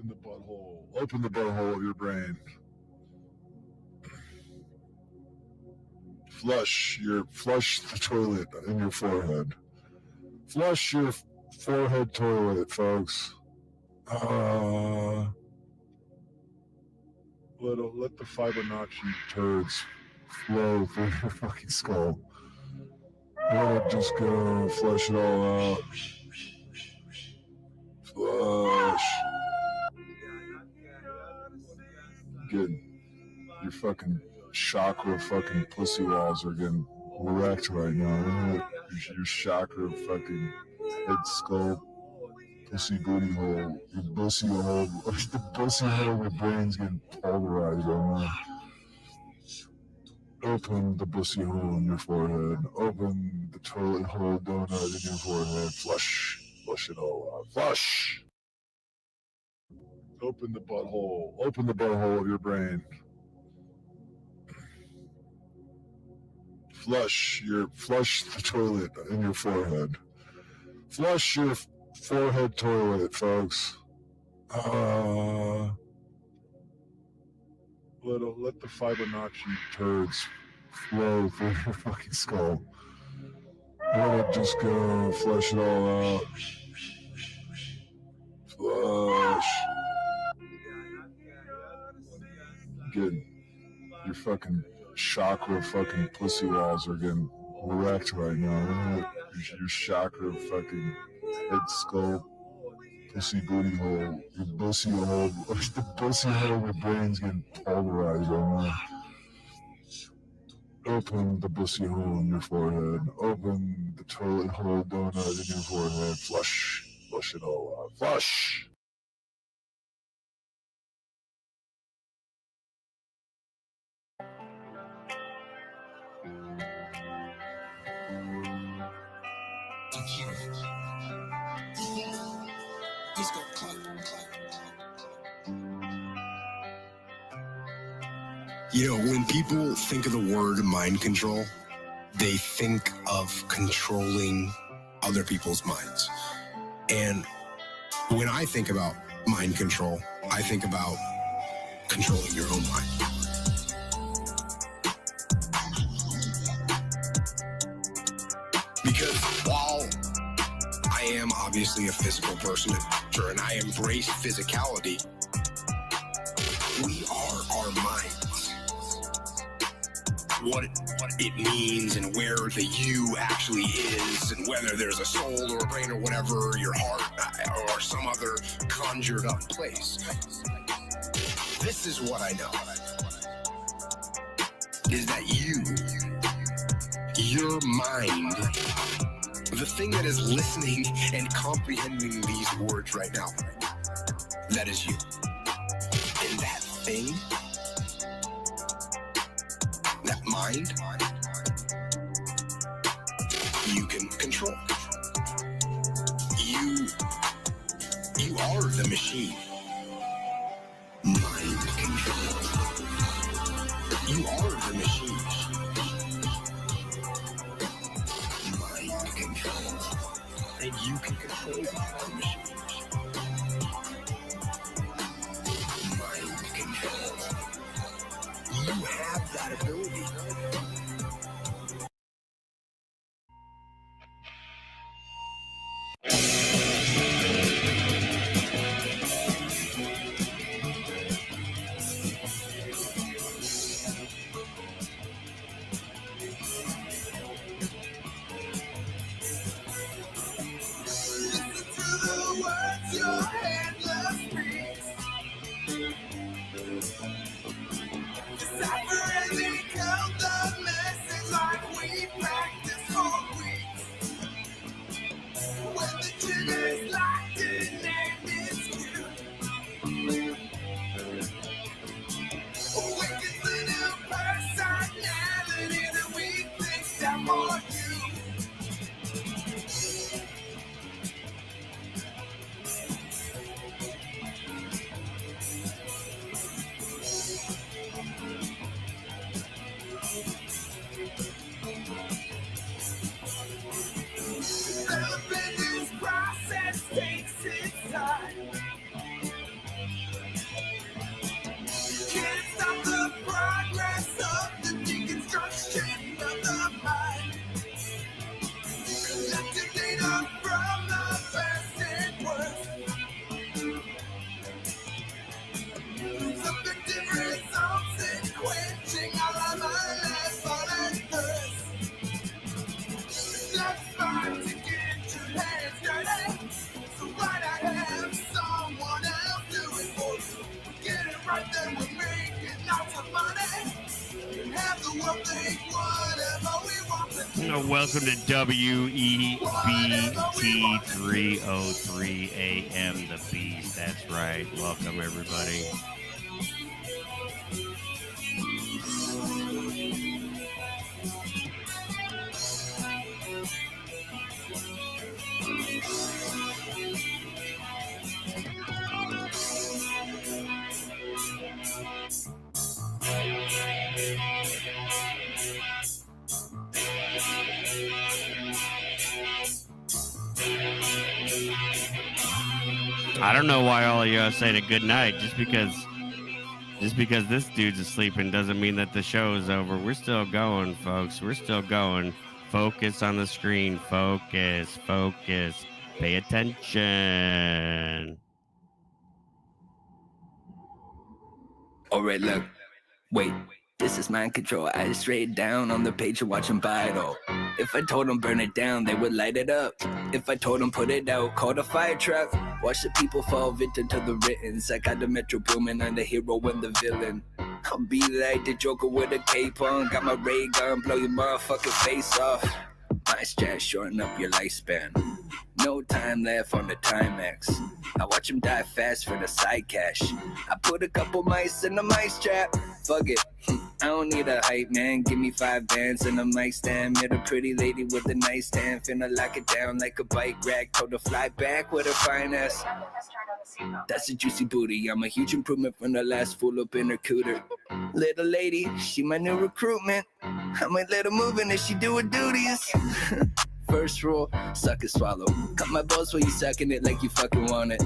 Open the butthole. Open the butthole of your brain. Flush the toilet in your forehead. Flush your forehead toilet, folks. Let the Fibonacci turds flow through your fucking skull. Let it just go. Flush it all out. Flush. Good. Your fucking chakra fucking pussy walls are getting wrecked right now. Your chakra fucking head skull pussy booty hole. Your pussy hole. The pussy hole of your brain's getting pulverized right now. Open the pussy hole in your forehead. Open the toilet hole donut in your forehead. Flush it all out. Flush. Open the butthole. Open the butthole of your brain. Flush the toilet in your forehead. Flush your forehead toilet, folks. Let the Fibonacci turds flow through your fucking skull. Let it just go. Flush it all out. Flush. Good. Your fucking chakra fucking pussy walls are getting wrecked right now. Your chakra fucking head skull pussy booty hole. Your pussy hole. The pussy hole of your brain's getting pulverized right now. Open the pussy hole in your forehead. Open the toilet hole donut in your forehead. Flush it all out. Flush. You know, when people think of the word mind control, they think of controlling other people's minds. And when I think about mind control, I think about controlling your own mind. Because while I am obviously a physical person, and I embrace physicality, we are our minds. What it means and where the you actually is, and whether there's a soul or a brain or whatever, your heart or some other conjured up place. This is what I know, is that your mind, the thing that is listening and comprehending these words right now, that is you. And that thing, that mind, you can control. You are the machine. Mind control. You are the machine. Mind control. And you can control the machine. Mind control. You have that ability. Decipher as he comes up. Welcome to WEBT 303 AM The Beast. That's right. Welcome, everybody. I don't know why all of you are saying a good night. Just because this dude's asleep doesn't mean that the show is over. We're still going, folks. We're still going. Focus on the screen. Focus. Focus. Pay attention. All right, look. Wait. This is mind control. I straight down on the page and watch them buy it all. If I told them burn it down, they would light it up. If I told them put it out, call the fire truck. Watch the people fall victim to the writtens. I got the metro booming, I'm the hero and the villain. I'll be like the Joker with a cape on. Got my ray gun, blow your motherfucking face off. My strat shorten up your lifespan. No time left on the Timex. I watch them die fast for the side cash. I put a couple mice in the mice trap. Fuck it, I don't need a hype man. Give me 5 bands and a mic stand. Met a pretty lady with a nice tan. Finna lock it down like a bike rack. Told her fly back with her fine ass. That's a juicy booty. I'm a huge improvement from the last fool up in her cooter. Little lady, she my new recruitment. I might let her move in if she do her duties. First rule, suck and swallow. Cut my balls while you sucking it like you fucking want it.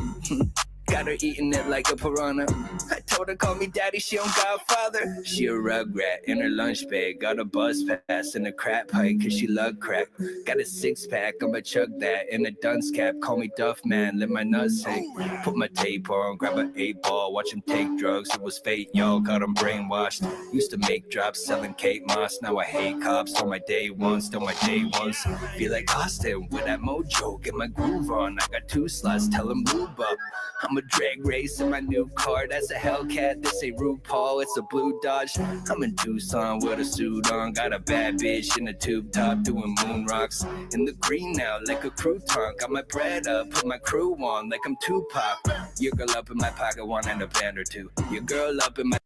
Got her eating it like a piranha. I told her call me daddy, she don't got a father. She a rugrat in her lunch bag. Got a buzz pass and a crap pipe cause she love crack. Got a 6-pack, I'ma chug that in a dunce cap. Call me Duff Man, let my nuts hang. Put my tape on, grab an 8-ball. Watch him take drugs, it was fate, y'all. Got him brainwashed. Used to make drops, selling Kate Moss. Now I hate cops, on my day ones, still my day ones. Feel like Austin with that mojo, get my groove on. I got 2 slots, tell him move up. I'm a drag race in my new car, that's a Hellcat, this ain't RuPaul, it's a blue Dodge. I'm in Tucson with a suit on, got a bad bitch in a tube top doing moon rocks. In the green now, like a crouton, got my bread up, put my crew on like I'm Tupac. Your girl up in my pocket, one and a band or two. Your girl up in my...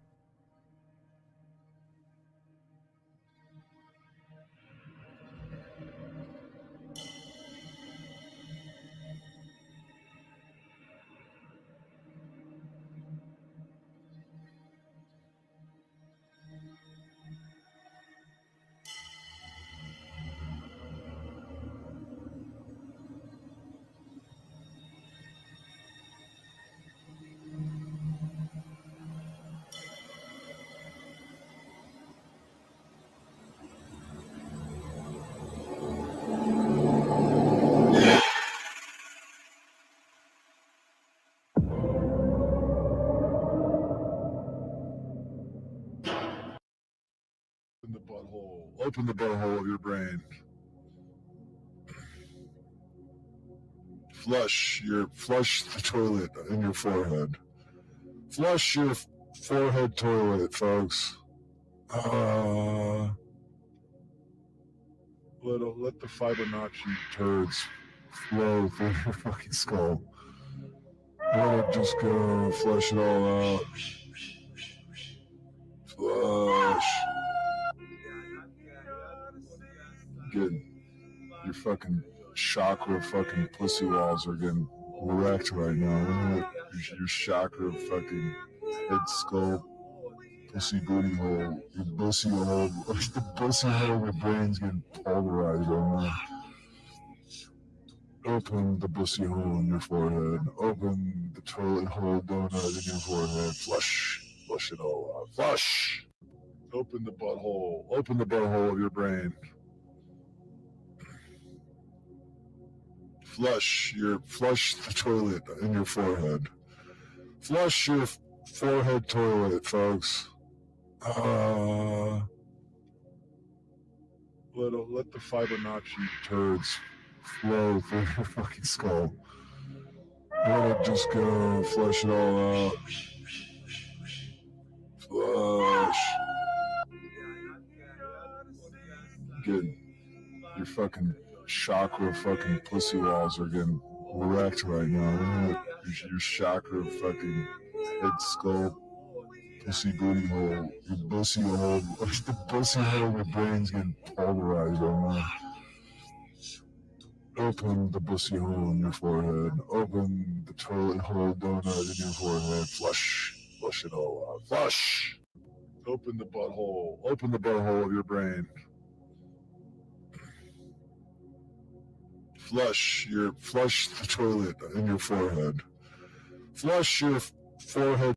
Open the butthole of your brain. Flush the toilet in your forehead. Flush your forehead toilet, folks. Let the Fibonacci turds flow through your fucking skull. Let it just go. Flush it all out. Flush. Good. Your fucking chakra fucking pussy walls are getting wrecked right now. Your chakra fucking head skull pussy booty hole. Your pussy hole. The pussy hole of your brain's getting pulverized right now. Open the pussy hole in your forehead. Open the toilet hole donut in your forehead. Flush it all out. Flush. Open the butthole. Open the butthole of your brain. Flush the toilet in your forehead. Flush your forehead toilet, folks. Let the Fibonacci turds flow through your fucking skull. Let it just go. Flush it all out. Flush. Good. Your fucking chakra fucking pussy walls are getting wrecked right now. Your chakra fucking head skull pussy booty hole. Your pussy hole, the pussy hole of your brain's getting pulverized right now. Open the pussy hole in your forehead. Open the toilet hole donut in your forehead. Flush it all out. Flush. Open the butthole. Open the butthole of your brain. Flush the toilet in your forehead. Flush your forehead.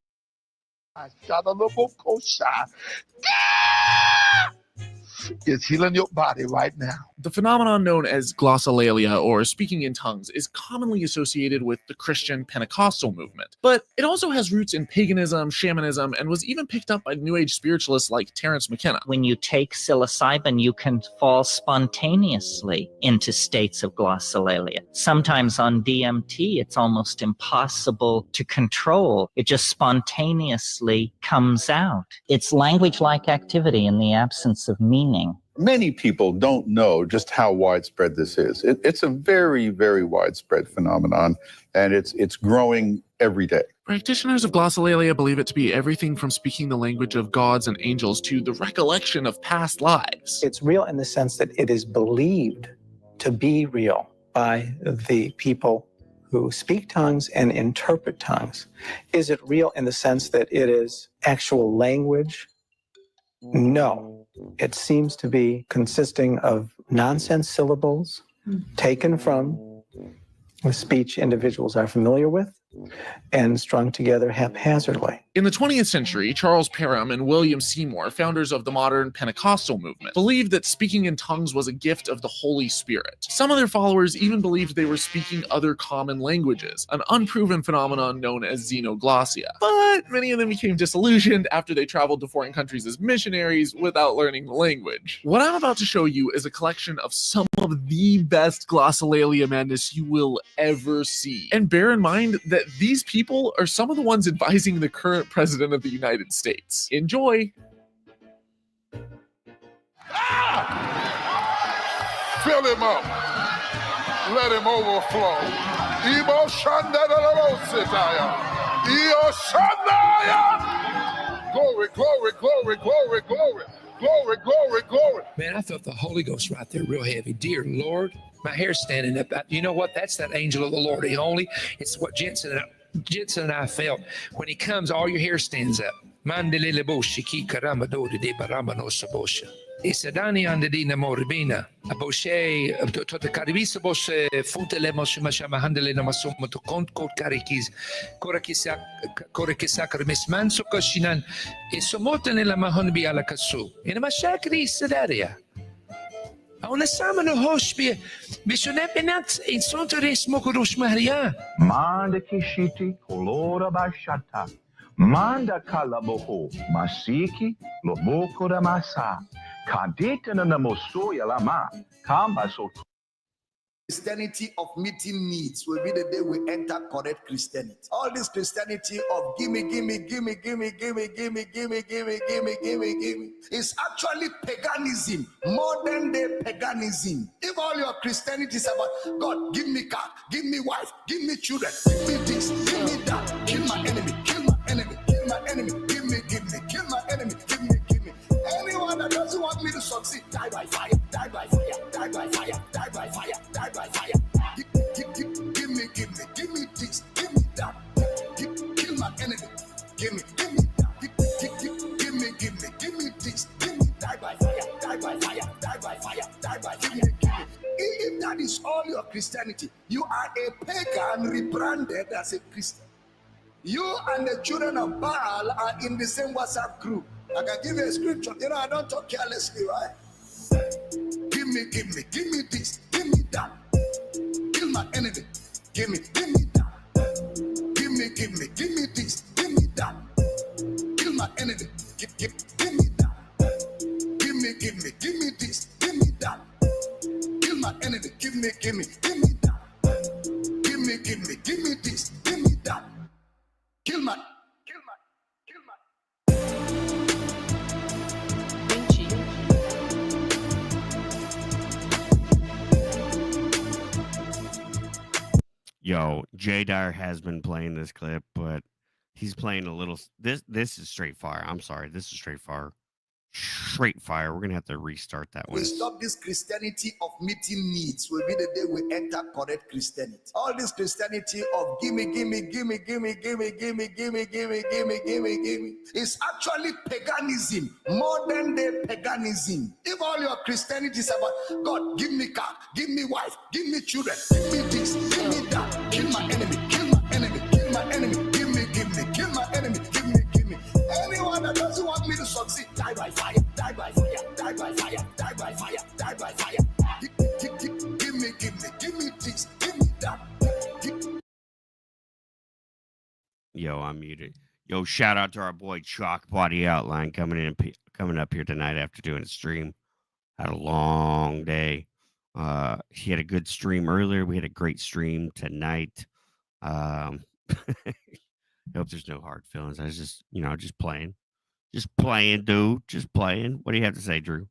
It's healing your body right now. The phenomenon known as glossolalia, or speaking in tongues, is commonly associated with the Christian Pentecostal movement. But it also has roots in paganism, shamanism, and was even picked up by New Age spiritualists like Terence McKenna. When you take psilocybin, you can fall spontaneously into states of glossolalia. Sometimes on DMT, it's almost impossible to control. It just spontaneously comes out. It's language-like activity in the absence of meaning. Many people don't know just how widespread this is. It's a very, very widespread phenomenon, and it's growing every day. Practitioners of glossolalia believe it to be everything from speaking the language of gods and angels to the recollection of past lives. It's real in the sense that it is believed to be real by the people who speak tongues and interpret tongues. Is it real in the sense that it is actual language? No. It seems to be consisting of nonsense syllables taken from the speech individuals are familiar with and strung together haphazardly. In the 20th century, Charles Parham and William Seymour, founders of the modern Pentecostal movement, believed that speaking in tongues was a gift of the Holy Spirit. Some of their followers even believed they were speaking other common languages, an unproven phenomenon known as xenoglossia. But many of them became disillusioned after they traveled to foreign countries as missionaries without learning the language. What I'm about to show you is a collection of some of the best glossolalia madness you will ever see. And bear in mind that these people are some of the ones advising the current president of the United States. Enjoy. Fill him up. Let him overflow. Ebo Shandaya. Eo Shandaya. Glory, glory, glory, glory, glory. Glory, glory, glory. Man, I felt the Holy Ghost right there real heavy. Dear Lord, my hair's standing up. You know what? That's that angel of the Lord. It's what Jensen and I felt. When he comes, all your hair stands up. Mandelele boshi ki karamba dodi de baramba no sabosha. Isadani ande di namoribina. Aboshe to the caribisa boshe funtele mashama handele namasoma to kont karikis. Korakisa karmisman sokashinan. Isomotene la mahonbi ala kasu. In a mashakri sadaria. Ona sama no hospie. Bishone penat in sonteres mokurush maria. Manda kishiti kolora bashata. Manda kalaboho masiki loboko da masa. Kadita na namosoya lama. Kamba so. Christianity of meeting needs will be the day we enter correct Christianity. All this Christianity of gimme is actually paganism, modern day paganism. If all your Christianity is about God, give me car, give me wife, give me children, give me this, give me that, kill my enemy, kill my enemy, kill my enemy, give me, kill my enemy, give me. Anyone that doesn't want me to succeed, die by fire, die by fire, die by fire, die by fire, die by fire. Give me this, give me that. Kill my enemy. Give me that. Give me this, give me die by fire, die by fire, die by fire, die by fire. If that is all your Christianity, you are a pagan rebranded as a Christian. You and the children of Baal are in the same WhatsApp group. I can give you a scripture. You know, I don't talk carelessly, right? Give me this, give me that. Kill my enemy. Give me that. Give me this, give me that. Kill my enemy. Give me that. Give me this, give me that. Kill my enemy. Give me that. Give me this, give me that. Kill my. Yo, J Dyer has been playing this clip, but he's playing a little. This is straight fire. I'm sorry, this is straight fire. Straight fire. We're gonna have to restart that one. We stop this Christianity of meeting needs. Will be the day we enter correct Christianity. All this Christianity of gimme, is actually paganism, modern day paganism. If all your Christianity is about God, give me car, give me wife, give me children, give me this, give me that, kill my enemy, kill my enemy, kill my enemy, give me, kill my enemy, give me. Anyone that doesn't want me to succeed, die by fire, die by fire, die by fire, die by fire, die by fire. Give me this, give me that. Yo, I'm muted. Yo, shout out to our boy Chalk Body Outline coming up here tonight after doing a stream. Had a long day. He had a good stream earlier. We had a great stream tonight. Hope there's no hard feelings. I was just, just playing. Just playing, dude. Just playing. What do you have to say, Drew?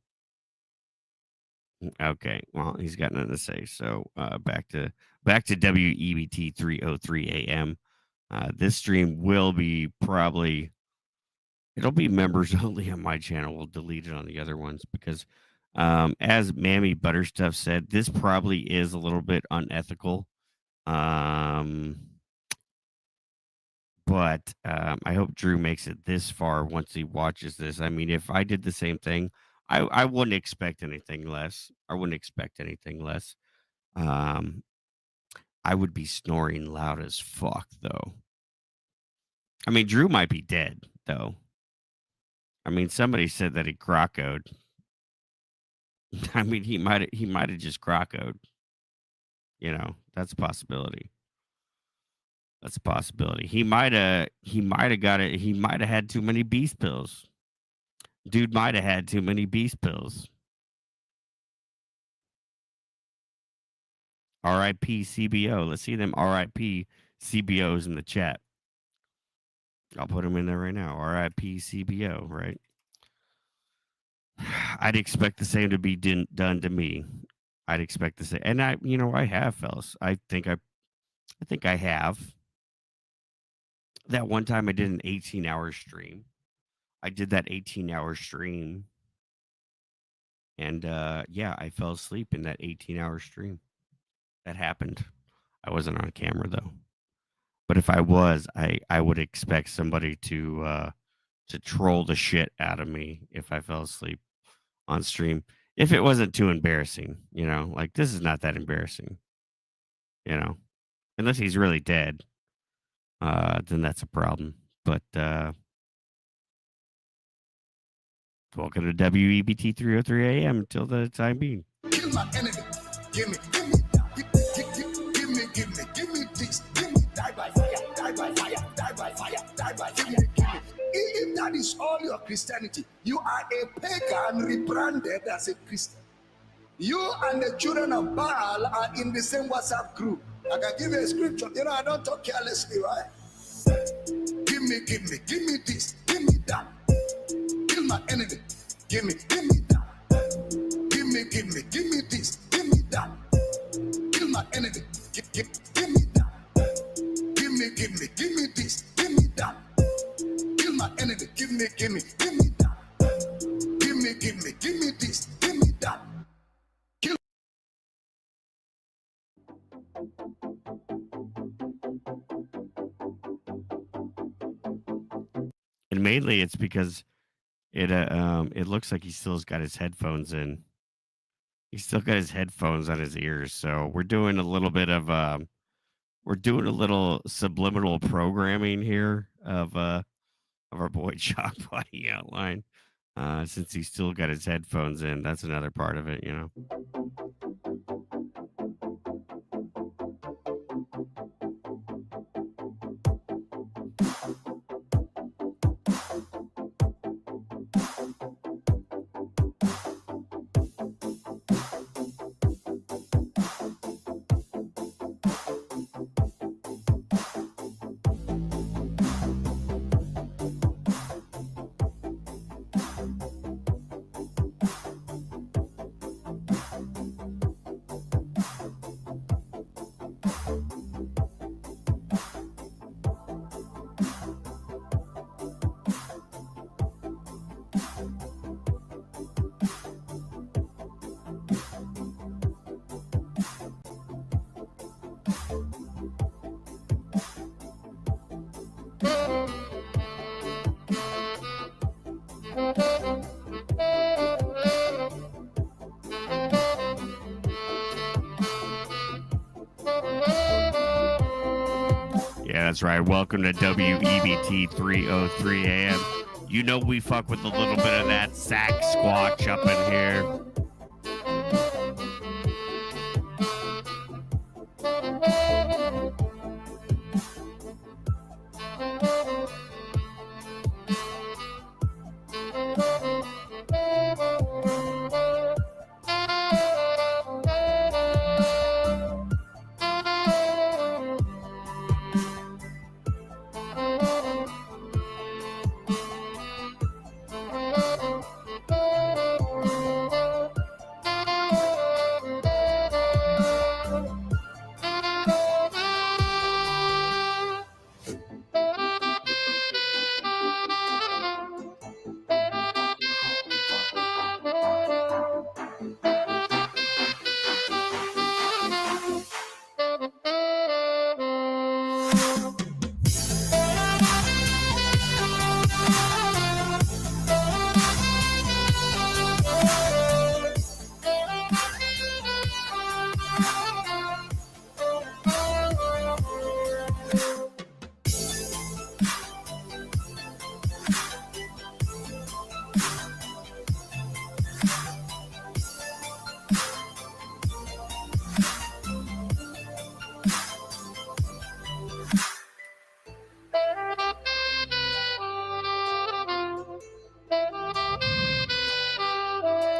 Okay. Well, he's got nothing to say. So back to WEBT 3:03 a.m. This stream will be it'll be members only on my channel. We'll delete it on the other ones because as Mammy Butterstuff said, this probably is a little bit unethical. But I hope Drew makes it this far once he watches this. I mean, if I did the same thing, I wouldn't expect anything less. I wouldn't expect anything less. I would be snoring loud as fuck, though. I mean, Drew might be dead, though. I mean, somebody said that he crocoed. I mean, he might have just crocoed. That's a possibility. That's a possibility. He might have got it. He might have had too many beast pills. Dude might have had too many beast pills. R.I.P. CBO. Let's see them R.I.P. CBOs in the chat. I'll put them in there right now. R.I.P. CBO, right? I'd expect the same to be done to me. I'd expect the same. And I have, fellas. I think I have. That one time I did an 18-hour stream. I did that 18-hour stream. And I fell asleep in that 18-hour stream. That happened. I wasn't on camera though. But if I was, I would expect somebody to troll the shit out of me if I fell asleep on stream. If it wasn't too embarrassing, like this is not that embarrassing. Unless he's really dead. Then that's a problem. But welcome to WEBT 3:03 a.m. until the time being. Kill my enemy. Give me that. Give me this. Give me die by fire, die by fire, die by fire, die by fire. Give me. If that is all your Christianity, you are a pagan rebranded as a Christian. You and the children of Baal are in the same WhatsApp group. I can give you a scripture. I don't talk carelessly, right? Give me this, give me that. Kill my enemy. Give me that. Give me this, give me that. Kill my enemy. Give me that. Give me this, give me that. Kill my enemy. Give me that. Give me this, give me that. Kill. And mainly it's because it looks like he still's got his headphones in. He's still got his headphones on his ears. So we're doing a little subliminal programming here of our boy Chalk Body Outline. Since he's still got his headphones in, that's another part of it, That's right. Welcome to WEBT 303 AM. You know we fuck with a little bit of that sack squatch up in here.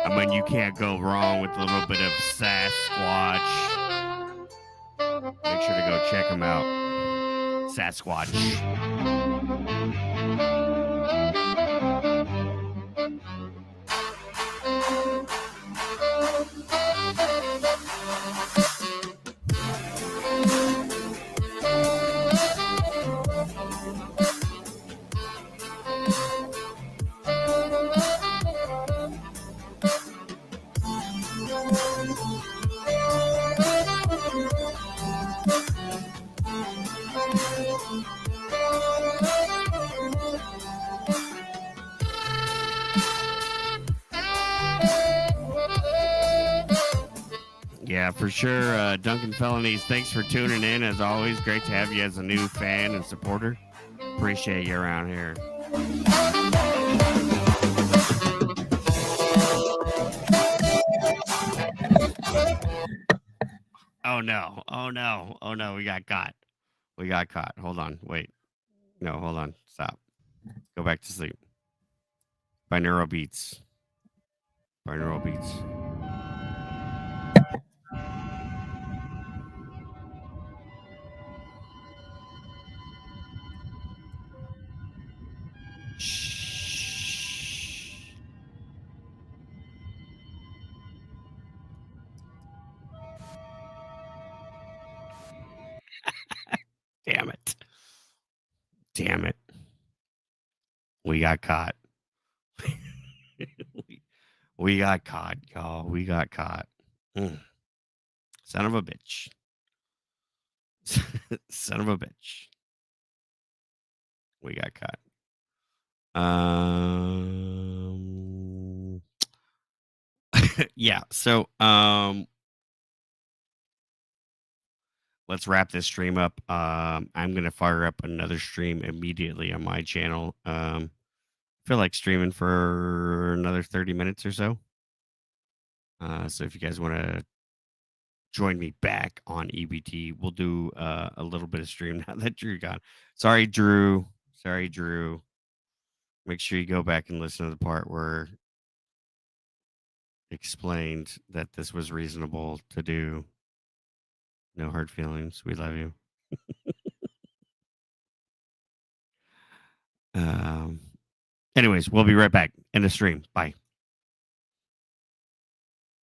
I mean, you can't go wrong with a little bit of Sasquatch. Make sure to go check them out. Sasquatch. Yeah, for sure. Duncan Felonies, thanks for tuning in. As always, great to have you as a new fan and supporter. Appreciate you around here. Oh, no. Oh, no. Oh, no. We got caught. We got caught. Hold on. Wait. No, hold on. Stop. Go back to sleep. Binaural beats. Binaural beats. Damn it. Damn it. We got caught. we got caught, y'all. We got caught. Son of a bitch. Son of a bitch. We got caught. Yeah, so let's wrap this stream up. I'm gonna fire up another stream immediately on my channel. Feel like streaming for another 30 minutes or so. So if you guys want to join me back on EBT, we'll do a little bit of stream now that Drew gone. Sorry, Drew. Sorry, Drew. Make sure you go back and listen to the part where explained that this was reasonable to do. No hard feelings. We love you. Anyways, we'll be right back in the stream. Bye.